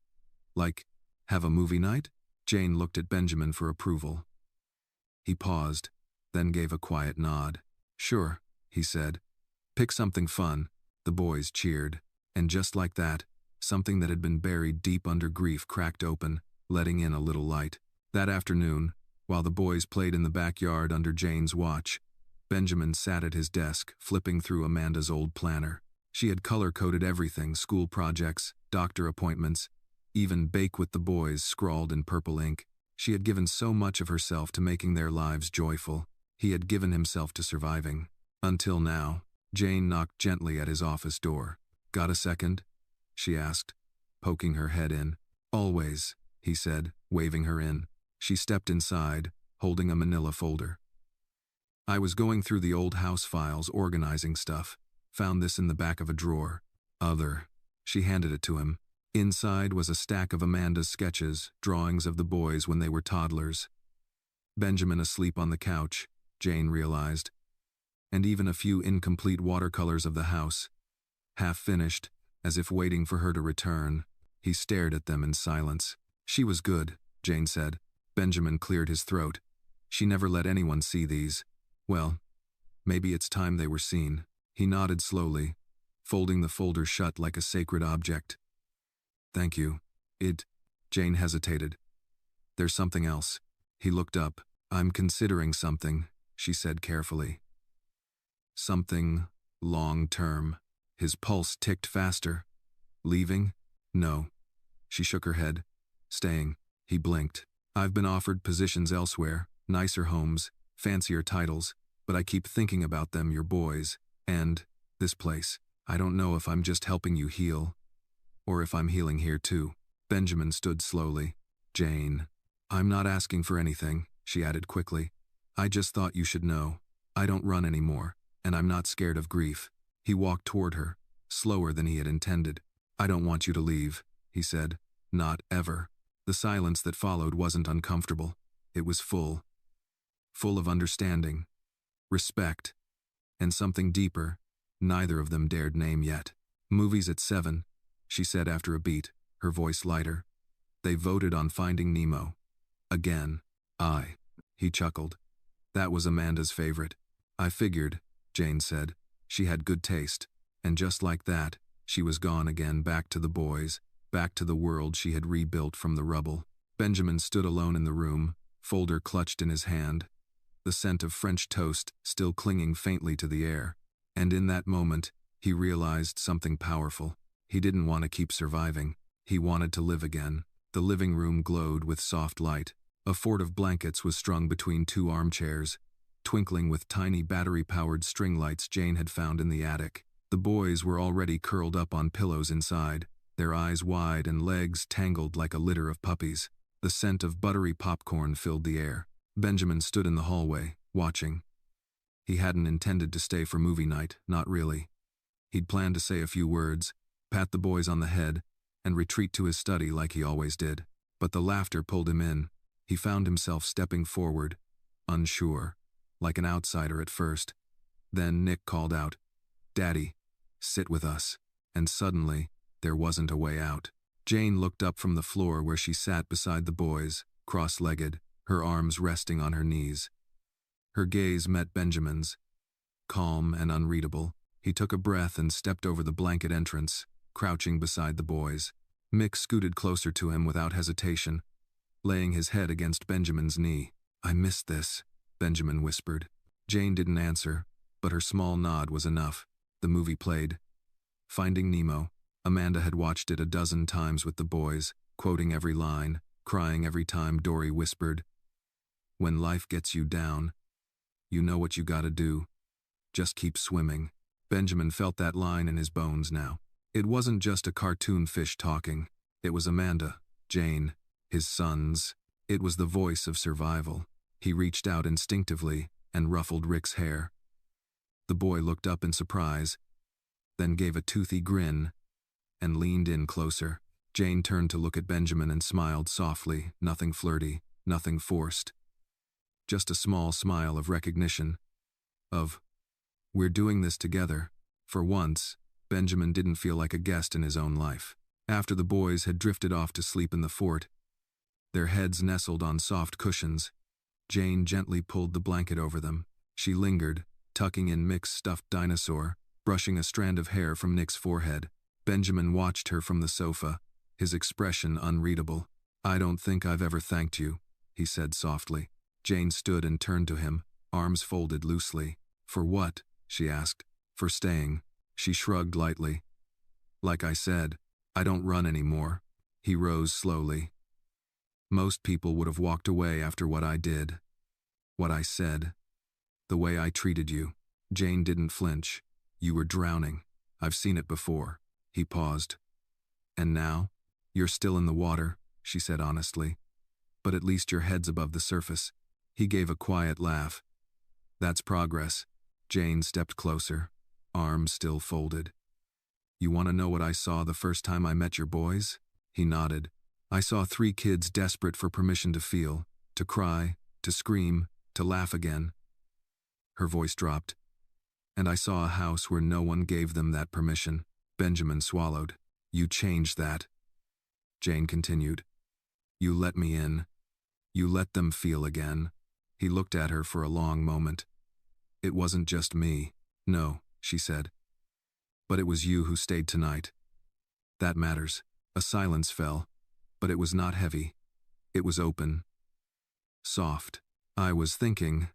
Like, have a movie night? Jane looked at Benjamin for approval. He paused, then gave a quiet nod. Sure, he said. Pick something fun. The boys cheered. And just like that, something that had been buried deep under grief cracked open, letting in a little light. That afternoon, while the boys played in the backyard under Jane's watch, Benjamin sat at his desk, flipping through Amanda's old planner. She had color-coded everything, school projects, doctor appointments, even bake with the boys scrawled in purple ink. She had given so much of herself to making their lives joyful. He had given himself to surviving. Until now. Jane knocked gently at his office door. Got a second? She asked, poking her head in. Always, he said, waving her in. She stepped inside, holding a manila folder. I was going through the old house files, organizing stuff. Found this in the back of a drawer. Other. She handed it to him. Inside was a stack of Amanda's sketches, drawings of the boys when they were toddlers. Benjamin asleep on the couch, Jane realized. And even a few incomplete watercolors of the house. Half finished, as if waiting for her to return. He stared at them in silence. She was good, Jane said. Benjamin cleared his throat. She never let anyone see these. Well, maybe it's time they were seen. He nodded slowly, folding the folder shut like a sacred object. Thank you. Jane hesitated. There's something else. He looked up. I'm considering something, she said carefully. Something long-term. His pulse ticked faster. Leaving? No. She shook her head. Staying. He blinked. I've been offered positions elsewhere, nicer homes, fancier titles, but I keep thinking about them, your boys, and this place. I don't know if I'm just helping you heal, or if I'm healing here too. Benjamin stood slowly. Jane. I'm not asking for anything, she added quickly. I just thought you should know. I don't run anymore, and I'm not scared of grief. He walked toward her, slower than he had intended. I don't want you to leave, he said. Not ever. The silence that followed wasn't uncomfortable. It was full of understanding, respect, and something deeper neither of them dared name yet. Movies at 7, she said after a beat, her voice lighter. They voted on Finding Nemo. Again. He chuckled. That was Amanda's favorite. I figured, Jane said. She had good taste. And just like that, she was gone again, back to the boys, back to the world she had rebuilt from the rubble. Benjamin stood alone in the room, folder clutched in his hand, the scent of French toast still clinging faintly to the air. And in that moment, he realized something powerful. He didn't want to keep surviving. He wanted to live again. The living room glowed with soft light. A fort of blankets was strung between two armchairs, twinkling with tiny battery-powered string lights Jane had found in the attic. The boys were already curled up on pillows inside, their eyes wide and legs tangled like a litter of puppies. The scent of buttery popcorn filled the air. Benjamin stood in the hallway, watching. He hadn't intended to stay for movie night, not really. He'd planned to say a few words, pat the boys on the head, and retreat to his study like he always did. But the laughter pulled him in. He found himself stepping forward, unsure, like an outsider at first. Then Nick called out, "Daddy, sit with us." And suddenly, there wasn't a way out. Jane looked up from the floor where she sat beside the boys, cross-legged, her arms resting on her knees. Her gaze met Benjamin's, calm and unreadable. He took a breath and stepped over the blanket entrance, crouching beside the boys. Mick scooted closer to him without hesitation, laying his head against Benjamin's knee. "I missed this," Benjamin whispered. Jane didn't answer, but her small nod was enough. The movie played. Finding Nemo. Amanda had watched it a dozen times with the boys, quoting every line, crying every time Dory whispered, "When life gets you down, you know what you gotta do. Just keep swimming." Benjamin felt that line in his bones now. It wasn't just a cartoon fish talking. It was Amanda, Jane, his sons. It was the voice of survival. He reached out instinctively and ruffled Rick's hair. The boy looked up in surprise, then gave a toothy grin and leaned in closer. Jane turned to look at Benjamin and smiled softly, nothing flirty, nothing forced. Just a small smile of recognition, of, "We're doing this together." For once, Benjamin didn't feel like a guest in his own life. After the boys had drifted off to sleep in the fort, their heads nestled on soft cushions, Jane gently pulled the blanket over them. She lingered, tucking in Mick's stuffed dinosaur, brushing a strand of hair from Nick's forehead. Benjamin watched her from the sofa, his expression unreadable. "I don't think I've ever thanked you," he said softly. Jane stood and turned to him, arms folded loosely. "For what?" she asked. "For staying." She shrugged lightly. "Like I said, I don't run anymore." He rose slowly. "Most people would have walked away after what I did. What I said. The way I treated you." Jane didn't flinch. "You were drowning. I've seen it before." He paused. "And now? You're still in the water," she said honestly. "But at least your head's above the surface." He gave a quiet laugh. "That's progress." Jane stepped closer. arms still folded. You want to know what I saw the first time I met your boys? He nodded. I saw 3 kids desperate for permission to feel, to cry, to scream, to laugh again. Her voice dropped. And I saw a house where no one gave them that permission. Benjamin swallowed. You changed that. Jane continued. You let me in. You let them feel again. He looked at her for a long moment. It wasn't just me. No, she said. But it was you who stayed tonight. That matters. A silence fell, but it was not heavy. It was open. Soft. I was thinking,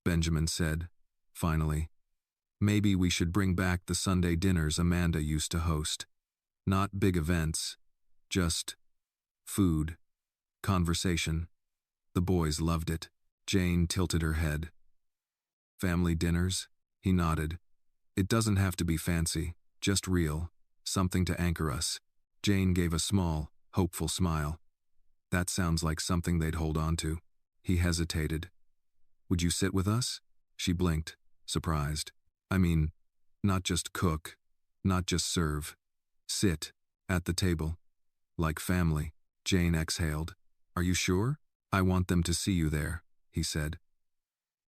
Benjamin said, finally. Maybe we should bring back the Sunday dinners Amanda used to host. Not big events, just food, conversation. The boys loved it. Jane tilted her head. Family dinners? He nodded. It doesn't have to be fancy, just real, something to anchor us. Jane gave a small, hopeful smile. That sounds like something they'd hold on to. He hesitated. Would you sit with us? She blinked, surprised. I mean, not just cook, not just serve. Sit, at the table. Like family. Jane exhaled. Are you sure? I want them to see you there, he said.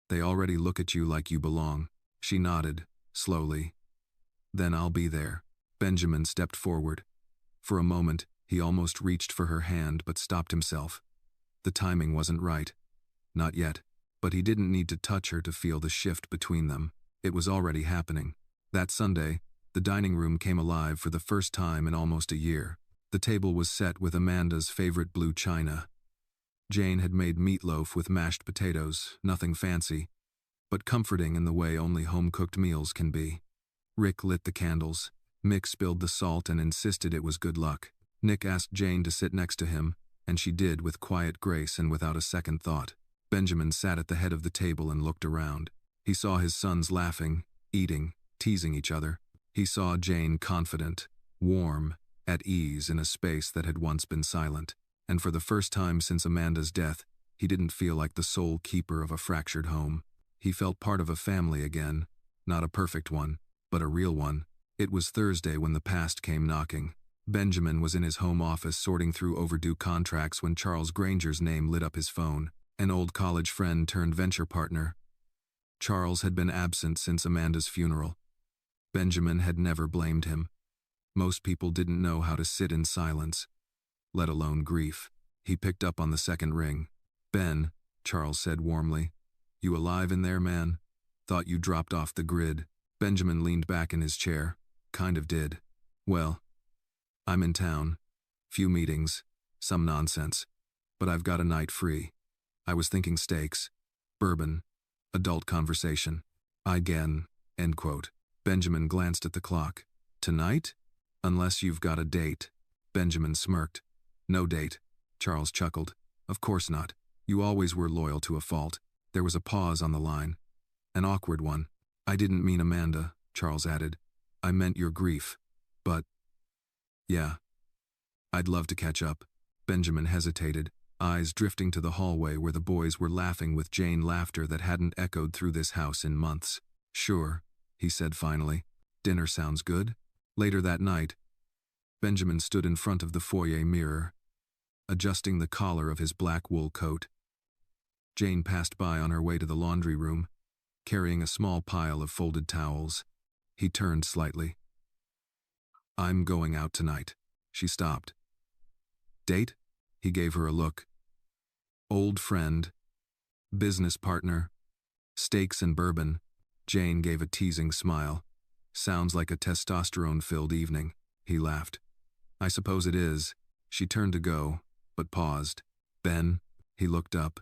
They already look at you like you belong. She nodded, slowly. Then I'll be there. Benjamin stepped forward. For a moment, he almost reached for her hand but stopped himself. The timing wasn't right. Not yet. But he didn't need to touch her to feel the shift between them. It was already happening. That Sunday, the dining room came alive for the first time in almost a year. The table was set with Amanda's favorite blue china. Jane had made meatloaf with mashed potatoes, nothing fancy, but comforting in the way only home-cooked meals can be. Rick lit the candles. Mick spilled the salt and insisted it was good luck. Nick asked Jane to sit next to him, and she did with quiet grace and without a second thought. Benjamin sat at the head of the table and looked around. He saw his sons laughing, eating, teasing each other. He saw Jane confident, warm, at ease in a space that had once been silent. And for the first time since Amanda's death, he didn't feel like the sole keeper of a fractured home. He felt part of a family again, not a perfect one, but a real one. It was Thursday when the past came knocking. Benjamin was in his home office sorting through overdue contracts when Charles Granger's name lit up his phone, an old college friend turned venture partner. Charles had been absent since Amanda's funeral. Benjamin had never blamed him. Most people didn't know how to sit in silence, let alone grief. He picked up on the second ring. Ben, Charles said warmly. You alive in there, man? Thought you dropped off the grid. Benjamin leaned back in his chair. Kind of did. Well, I'm in town. Few meetings. Some nonsense. But I've got a night free. I was thinking steaks. Bourbon. Adult conversation. Again. End quote. Benjamin glanced at the clock. Tonight? Unless you've got a date. Benjamin smirked. No date. Charles chuckled. Of course not. You always were loyal to a fault. There was a pause on the line. An awkward one. I didn't mean Amanda, Charles added. I meant your grief. But, yeah. I'd love to catch up. Benjamin hesitated, eyes drifting to the hallway where the boys were laughing with Jane laughter that hadn't echoed through this house in months. Sure, he said finally. Dinner sounds good. Later that night, Benjamin stood in front of the foyer mirror, adjusting the collar of his black wool coat. Jane passed by on her way to the laundry room, carrying a small pile of folded towels. He turned slightly. I'm going out tonight. She stopped. Date? He gave her a look. Old friend. Business partner. Steaks and bourbon. Jane gave a teasing smile. Sounds like a testosterone-filled evening. He laughed. I suppose it is. She turned to go, but paused. Ben? He looked up.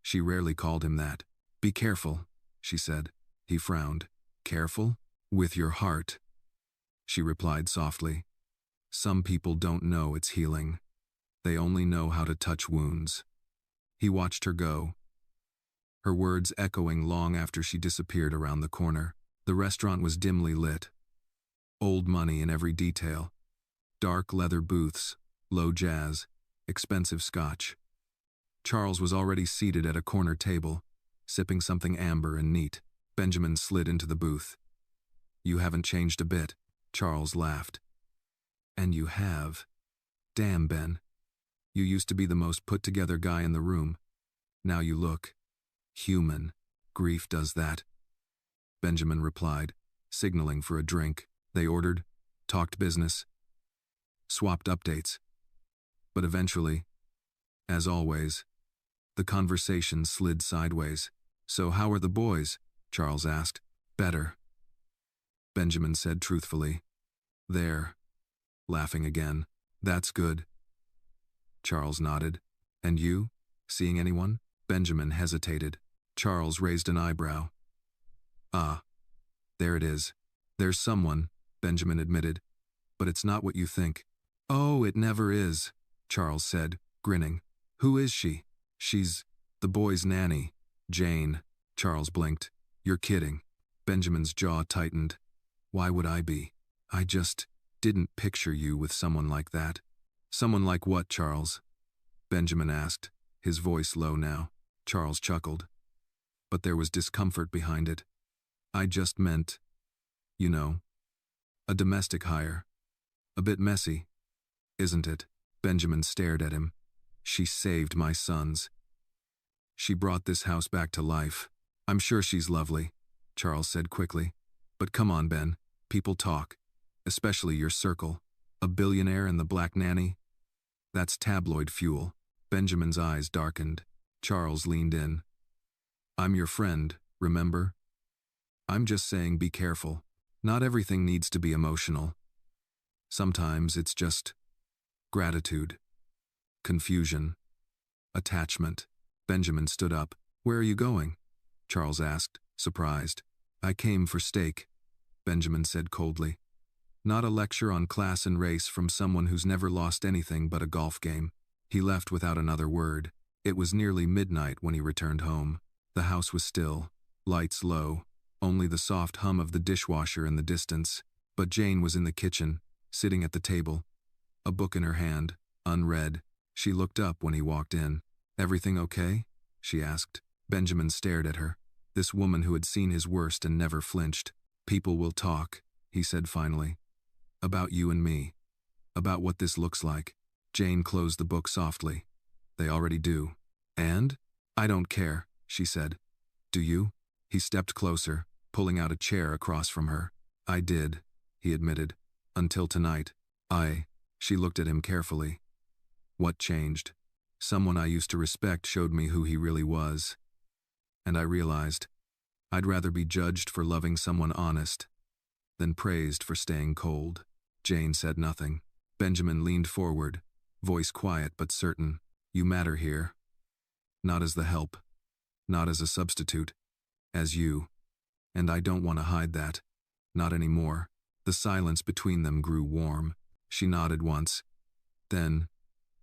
She rarely called him that. Be careful, she said. He frowned. Careful? With your heart. She replied softly. Some people don't know it's healing. They only know how to touch wounds. He watched her go, her words echoing long after she disappeared around the corner. The restaurant was dimly lit. Old money in every detail. Dark leather booths, low jazz, expensive scotch. Charles was already seated at a corner table, sipping something amber and neat. Benjamin slid into the booth. You haven't changed a bit. Charles laughed. And you have. Damn, Ben. You used to be the most put-together guy in the room. Now you look human. Grief does that. Benjamin replied, signaling for a drink. They ordered, talked business, swapped updates. But eventually, as always, the conversation slid sideways. So how are the boys? Charles asked. Better, Benjamin said truthfully. There. Laughing again. That's good. Charles nodded. And you? Seeing anyone? Benjamin hesitated. Charles raised an eyebrow. Ah. There it is. There's someone, Benjamin admitted. But it's not what you think. Oh, it never is, Charles said, grinning. Who is she? She's the boy's nanny. Jane. Charles blinked. You're kidding. Benjamin's jaw tightened. Why would I be? I just didn't picture you with someone like that. Someone like what, Charles? Benjamin asked, his voice low now. Charles chuckled. But there was discomfort behind it. I just meant, you know, a domestic hire. A bit messy, isn't it? Benjamin stared at him. She saved my sons. She brought this house back to life. I'm sure she's lovely, Charles said quickly. But come on, Ben. People talk. Especially your circle. A billionaire and the black nanny? That's tabloid fuel. Benjamin's eyes darkened. Charles leaned in. I'm your friend, remember? I'm just saying be careful. Not everything needs to be emotional. Sometimes it's just gratitude, confusion, attachment. Benjamin stood up. Where are you going? Charles asked, surprised. I came for steak, Benjamin said coldly. Not a lecture on class and race from someone who's never lost anything but a golf game. He left without another word. It was nearly midnight when he returned home. The house was still, lights low, only the soft hum of the dishwasher in the distance. But Jane was in the kitchen, sitting at the table, a book in her hand, unread. She looked up when he walked in. Everything okay? She asked. Benjamin stared at her. This woman who had seen his worst and never flinched. People will talk, he said finally. About you and me. About what this looks like. Jane closed the book softly. They already do. And? I don't care, she said. Do you? He stepped closer, pulling out a chair across from her. I did, he admitted. Until tonight. She looked at him carefully. What changed? Someone I used to respect showed me who he really was. And I realized I'd rather be judged for loving someone honest than praised for staying cold. Jane said nothing. Benjamin leaned forward, voice quiet but certain. You matter here. Not as the help. Not as a substitute. As you. And I don't want to hide that. Not anymore. The silence between them grew warm. She nodded once. Then,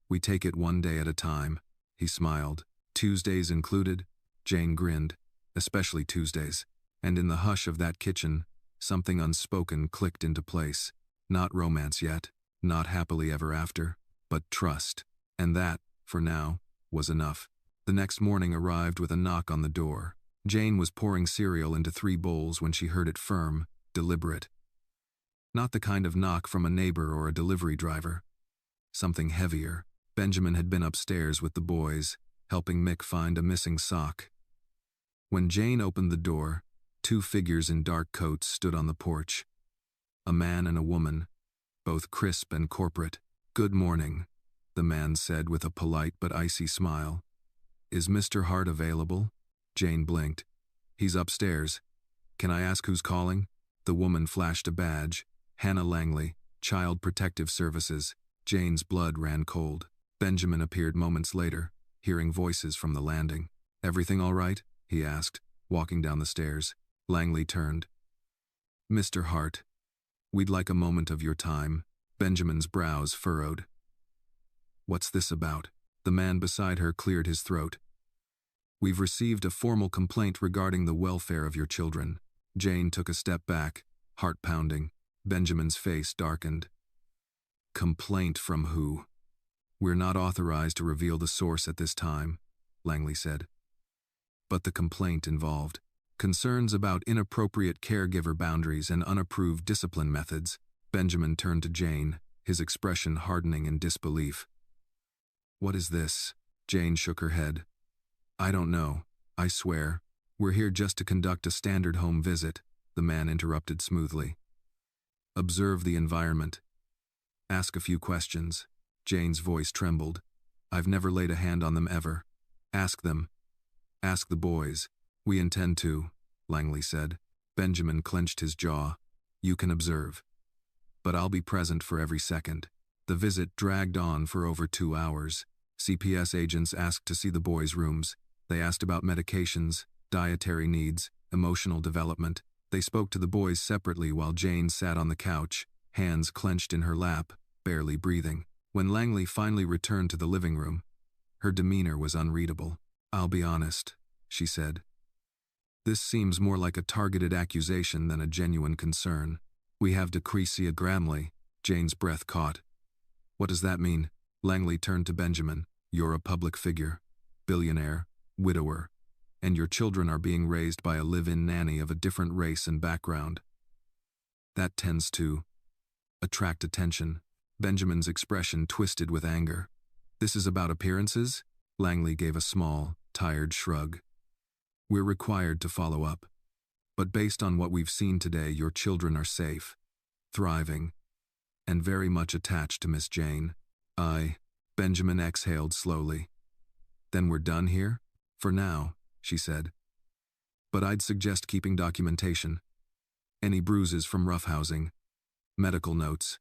we take it one day at a time. He smiled. Tuesdays included? Jane grinned. Especially Tuesdays. And in the hush of that kitchen, something unspoken clicked into place. Not romance yet, not happily ever after, but trust. And that, for now, was enough. The next morning arrived with a knock on the door. Jane was pouring cereal into 3 bowls when she heard it firm, deliberate. Not the kind of knock from a neighbor or a delivery driver. Something heavier. Benjamin had been upstairs with the boys, helping Mick find a missing sock. When Jane opened the door, 2 figures in dark coats stood on the porch. A man and a woman, both crisp and corporate. Good morning, the man said with a polite but icy smile. Is Mr. Hart available? Jane blinked. He's upstairs. Can I ask who's calling? The woman flashed a badge. Hannah Langley, Child Protective Services. Jane's blood ran cold. Benjamin appeared moments later, hearing voices from the landing. Everything all right? He asked, walking down the stairs. Langley turned. Mr. Hart, we'd like a moment of your time. Benjamin's brows furrowed. What's this about? The man beside her cleared his throat. We've received a formal complaint regarding the welfare of your children. Jane took a step back, heart pounding. Benjamin's face darkened. Complaint from who? We're not authorized to reveal the source at this time, Langley said. But the complaint involved Concerns about inappropriate caregiver boundaries and unapproved discipline methods. Benjamin turned to Jane, his expression hardening in disbelief. What is this? Jane shook her head. I don't know, I swear. We're here just to conduct a standard home visit, the man interrupted smoothly. Observe the environment. Ask a few questions. Jane's voice trembled. I've never laid a hand on them ever. Ask them. Ask the boys. We intend to, Langley said. Benjamin clenched his jaw. You can observe. But I'll be present for every second. The visit dragged on for over 2 hours. CPS agents asked to see the boys' rooms. They asked about medications, dietary needs, emotional development. They spoke to the boys separately while Jane sat on the couch, hands clenched in her lap, barely breathing. When Langley finally returned to the living room, her demeanor was unreadable. I'll be honest, she said. This seems more like a targeted accusation than a genuine concern. We have Decrecia Gramley. Jane's breath caught. What does that mean? Langley turned to Benjamin. You're a public figure, billionaire, widower, and your children are being raised by a live-in nanny of a different race and background. That tends to attract attention. Benjamin's expression twisted with anger. This is about appearances? Langley gave a small, tired shrug. We're required to follow up. But based on what we've seen today, your children are safe, thriving, and very much attached to Miss Jane. Benjamin exhaled slowly. Then we're done here? For now, she said. But I'd suggest keeping documentation. Any bruises from roughhousing. Medical notes.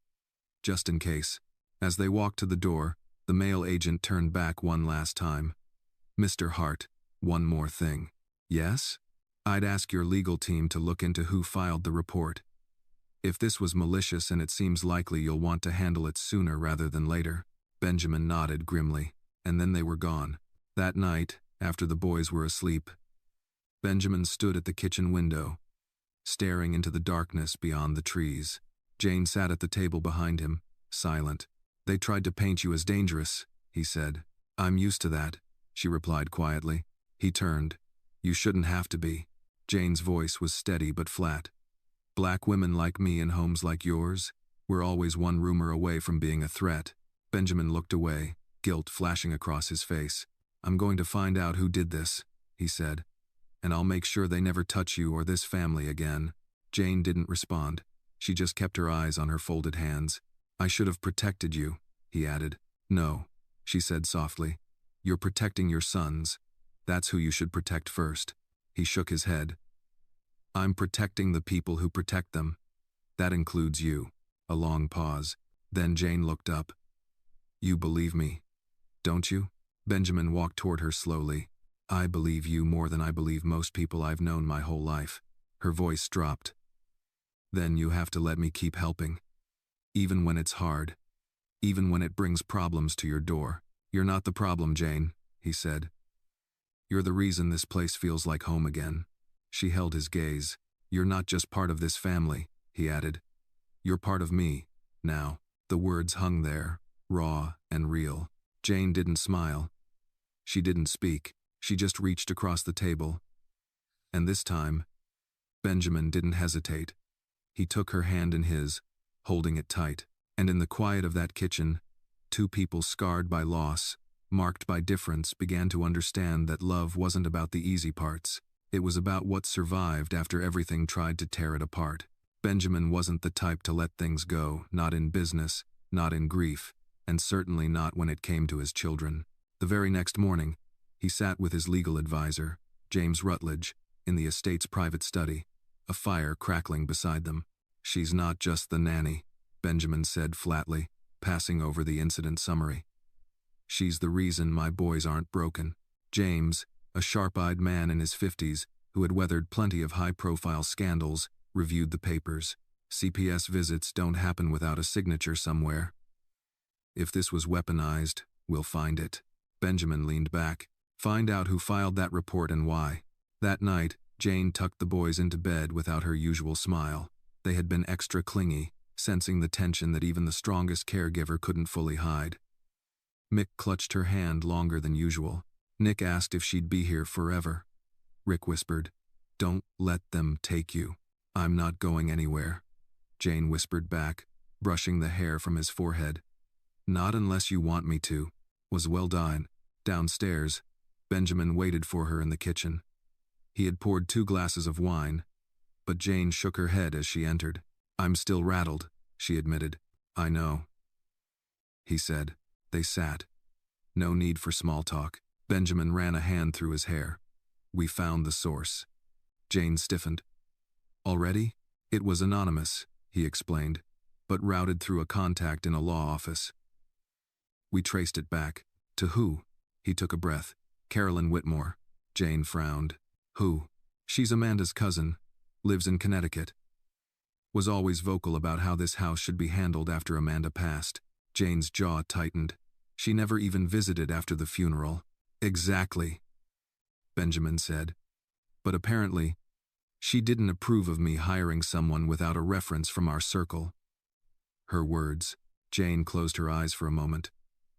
Just in case. As they walked to the door, the male agent turned back one last time. Mr. Hart, one more thing. Yes? I'd ask your legal team to look into who filed the report. If this was malicious, and it seems likely, you'll want to handle it sooner rather than later. Benjamin nodded grimly, and then they were gone. That night, after the boys were asleep, Benjamin stood at the kitchen window, staring into the darkness beyond the trees. Jane sat at the table behind him, silent. They tried to paint you as dangerous, he said. I'm used to that, she replied quietly. He turned. You shouldn't have to be. Jane's voice was steady but flat. Black women like me in homes like yours, we're always one rumor away from being a threat. Benjamin looked away, guilt flashing across his face. I'm going to find out who did this, he said, and I'll make sure they never touch you or this family again. Jane didn't respond. She just kept her eyes on her folded hands. I should have protected you, he added. No, she said softly. You're protecting your sons. That's who you should protect first. He shook his head. I'm protecting the people who protect them. That includes you. A long pause. Then Jane looked up. You believe me, don't you? Benjamin walked toward her slowly. I believe you more than I believe most people I've known my whole life. Her voice dropped. Then you have to let me keep helping. Even when it's hard. Even when it brings problems to your door. You're not the problem, Jane, he said. You're the reason this place feels like home again. She held his gaze. You're not just part of this family, he added. You're part of me, now. The words hung there, raw and real. Jane didn't smile. She didn't speak. She just reached across the table. And this time, Benjamin didn't hesitate. He took her hand in his, holding it tight. And in the quiet of that kitchen, two people scarred by loss, marked by difference, began to understand that love wasn't about the easy parts. It was about what survived after everything tried to tear it apart. Benjamin wasn't the type to let things go, not in business, not in grief, and certainly not when it came to his children. The very next morning, he sat with his legal advisor, James Rutledge, in the estate's private study, a fire crackling beside them. She's not just the nanny, Benjamin said flatly, passing over the incident summary. She's the reason my boys aren't broken. James, a sharp-eyed man in his 50s, who had weathered plenty of high-profile scandals, reviewed the papers. CPS visits don't happen without a signature somewhere. If this was weaponized, we'll find it. Benjamin leaned back. Find out who filed that report and why. That night, Jane tucked the boys into bed without her usual smile. They had been extra clingy, sensing the tension that even the strongest caregiver couldn't fully hide. Mick clutched her hand longer than usual. Nick asked if she'd be here forever. Rick whispered, Don't let them take you. I'm not going anywhere, Jane whispered back, brushing the hair from his forehead. Not unless you want me to, was well done. Downstairs, Benjamin waited for her in the kitchen. He had poured 2 glasses of wine, but Jane shook her head as she entered. I'm still rattled, she admitted. I know, he said. They sat. No need for small talk. Benjamin ran a hand through his hair. We found the source. Jane stiffened. Already? It was anonymous, he explained, but routed through a contact in a law office. We traced it back. To who? He took a breath. Carolyn Whitmore. Jane frowned. Who? She's Amanda's cousin. Lives in Connecticut. Was always vocal about how this house should be handled after Amanda passed. Jane's jaw tightened. She never even visited after the funeral. Exactly, Benjamin said. But apparently, she didn't approve of me hiring someone without a reference from our circle. Her words. Jane closed her eyes for a moment.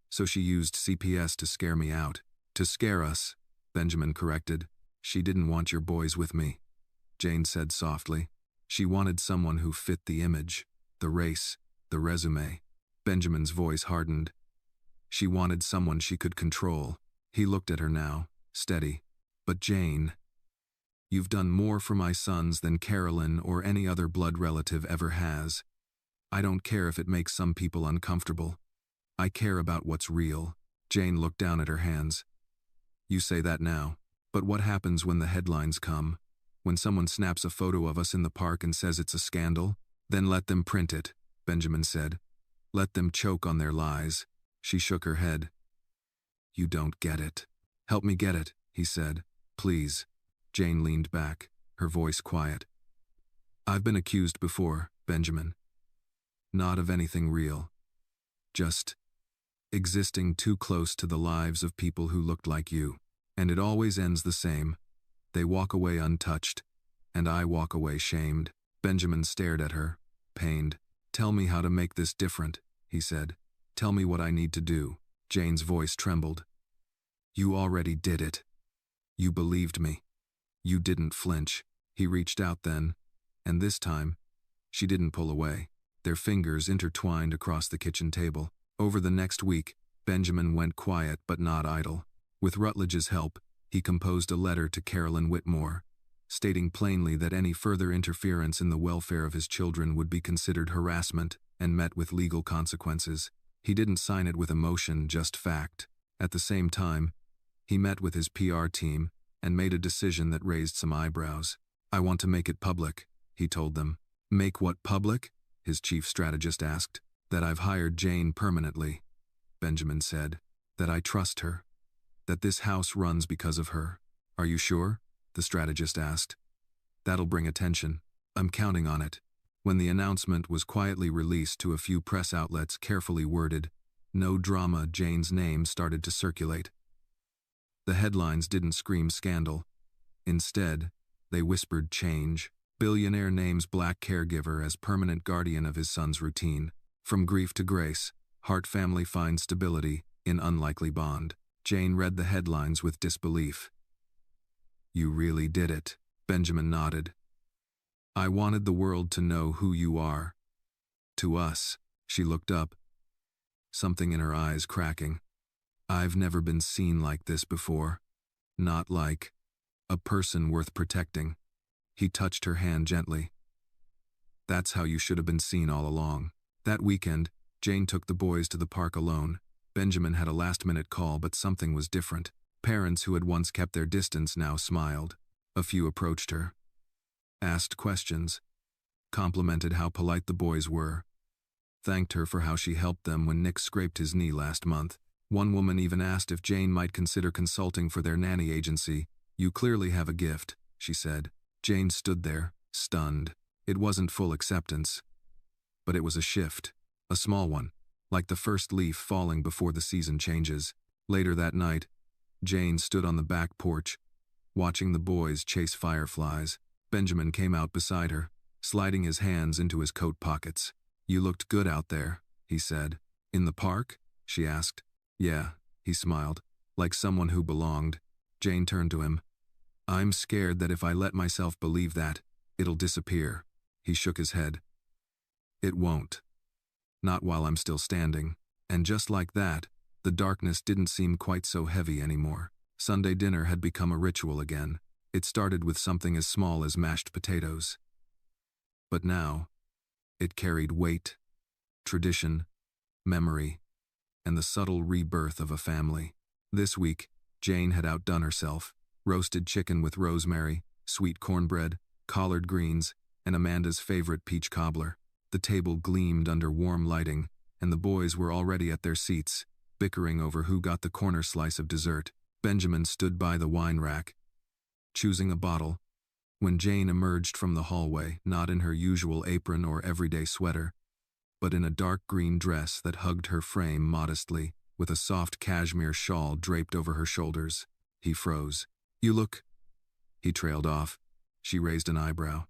So she used CPS to scare me out. To scare us, Benjamin corrected. She didn't want your boys with me, Jane said softly. She wanted someone who fit the image, the race, the resume. Benjamin's voice hardened. She wanted someone she could control. He looked at her now, steady. But Jane, you've done more for my sons than Carolyn or any other blood relative ever has. I don't care if it makes some people uncomfortable. I care about what's real. Jane looked down at her hands. You say that now, but what happens when the headlines come? When someone snaps a photo of us in the park and says it's a scandal? Then let them print it, Benjamin said. Let them choke on their lies. She shook her head. You don't get it. Help me get it, he said. Please. Jane leaned back, her voice quiet. I've been accused before, Benjamin. Not of anything real. Just existing too close to the lives of people who looked like you. And it always ends the same. They walk away untouched, and I walk away shamed. Benjamin stared at her, pained. Tell me how to make this different, he said. Tell me what I need to do. Jane's voice trembled. You already did it. You believed me. You didn't flinch. He reached out then, and this time, she didn't pull away. Their fingers intertwined across the kitchen table. Over the next week, Benjamin went quiet but not idle. With Rutledge's help, he composed a letter to Carolyn Whitmore, stating plainly that any further interference in the welfare of his children would be considered harassment and met with legal consequences. He didn't sign it with emotion, just fact. At the same time, he met with his PR team and made a decision that raised some eyebrows. I want to make it public, he told them. Make what public? His chief strategist asked. That I've hired Jane permanently, Benjamin said. That I trust her. That this house runs because of her. Are you sure? The strategist asked. That'll bring attention. I'm counting on it. When the announcement was quietly released to a few press outlets carefully worded, no drama, Jane's name started to circulate. The headlines didn't scream scandal. Instead, they whispered change. Billionaire names black caregiver as permanent guardian of his son's routine. From grief to grace, Hart family finds stability in unlikely bond. Jane read the headlines with disbelief. You really did it, Benjamin nodded. I wanted the world to know who you are. To us, she looked up, something in her eyes cracking. I've never been seen like this before. Not like a person worth protecting. He touched her hand gently. That's how you should have been seen all along. That weekend, Jane took the boys to the park alone. Benjamin had a last-minute call, but something was different. Parents who had once kept their distance now smiled. A few approached her, asked questions, complimented how polite the boys were, thanked her for how she helped them when Nick scraped his knee last month. One woman even asked if Jane might consider consulting for their nanny agency. You clearly have a gift, she said. Jane stood there, stunned. It wasn't full acceptance, but it was a shift, a small one, like the first leaf falling before the season changes. Later that night, Jane stood on the back porch, watching the boys chase fireflies. Benjamin came out beside her, sliding his hands into his coat pockets. You looked good out there, he said. In the park? She asked. Yeah, he smiled, like someone who belonged. Jane turned to him. I'm scared that if I let myself believe that, it'll disappear. He shook his head. It won't. Not while I'm still standing. And just like that, the darkness didn't seem quite so heavy anymore. Sunday dinner had become a ritual again. It started with something as small as mashed potatoes. But now, it carried weight, tradition, memory, and the subtle rebirth of a family. This week, Jane had outdone herself. Roasted chicken with rosemary, sweet cornbread, collard greens, and Amanda's favorite peach cobbler. The table gleamed under warm lighting, and the boys were already at their seats, bickering over who got the corner slice of dessert. Benjamin stood by the wine rack, choosing a bottle, when Jane emerged from the hallway, not in her usual apron or everyday sweater, but in a dark green dress that hugged her frame modestly, with a soft cashmere shawl draped over her shoulders. He froze. You look... He trailed off. She raised an eyebrow.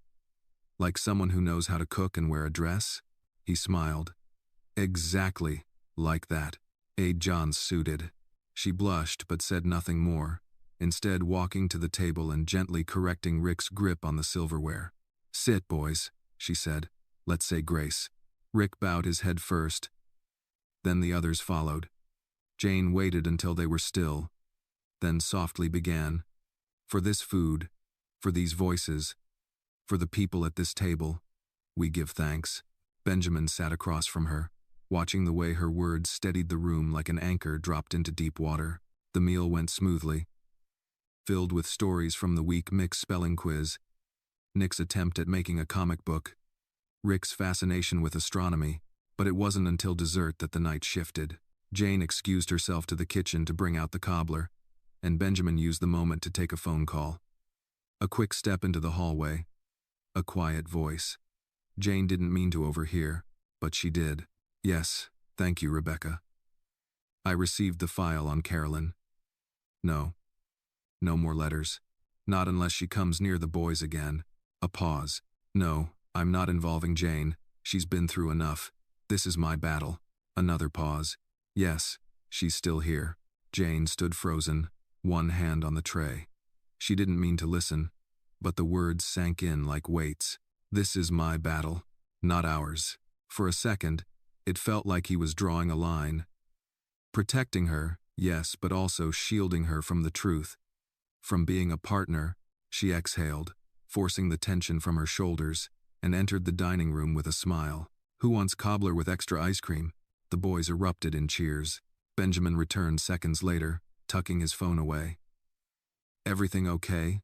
Like someone who knows how to cook and wear a dress? He smiled. Exactly like that. John suited. She blushed but said nothing more, instead walking to the table and gently correcting Rick's grip on the silverware. Sit, boys, she said. Let's say grace. Rick bowed his head first. Then the others followed. Jane waited until they were still, then softly began. For this food, for these voices, for the people at this table, we give thanks. Benjamin sat across from her, watching the way her words steadied the room like an anchor dropped into deep water. The meal went smoothly, filled with stories from the week Mick's spelling quiz, Nick's attempt at making a comic book, Rick's fascination with astronomy, but it wasn't until dessert that the night shifted. Jane excused herself to the kitchen to bring out the cobbler, and Benjamin used the moment to take a phone call. A quick step into the hallway. A quiet voice. Jane didn't mean to overhear, but she did. Yes, thank you, Rebecca. I received the file on Carolyn. No. No more letters. Not unless she comes near the boys again. A pause. No, I'm not involving Jane. She's been through enough. This is my battle. Another pause. Yes, she's still here. Jane stood frozen, one hand on the tray. She didn't mean to listen, but the words sank in like weights. This is my battle, not ours. For a second, it felt like he was drawing a line. Protecting her, yes, but also shielding her from the truth. From being a partner, she exhaled, forcing the tension from her shoulders, and entered the dining room with a smile. Who wants cobbler with extra ice cream? The boys erupted in cheers. Benjamin returned seconds later, tucking his phone away. Everything okay?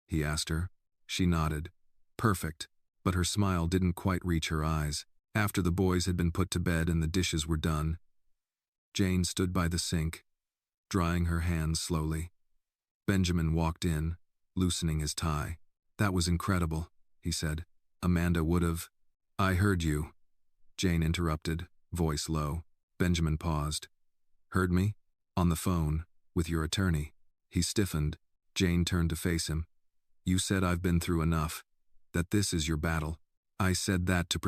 He asked her. She nodded. Perfect, but her smile didn't quite reach her eyes. After the boys had been put to bed and the dishes were done, Jane stood by the sink, drying her hands slowly. Benjamin walked in, loosening his tie. That was incredible, he said. Amanda would've... I heard you, Jane interrupted, voice low. Benjamin paused. Heard me? On the phone, with your attorney. He stiffened. Jane turned to face him. You said I've been through enough. That this is your battle. I said that to protect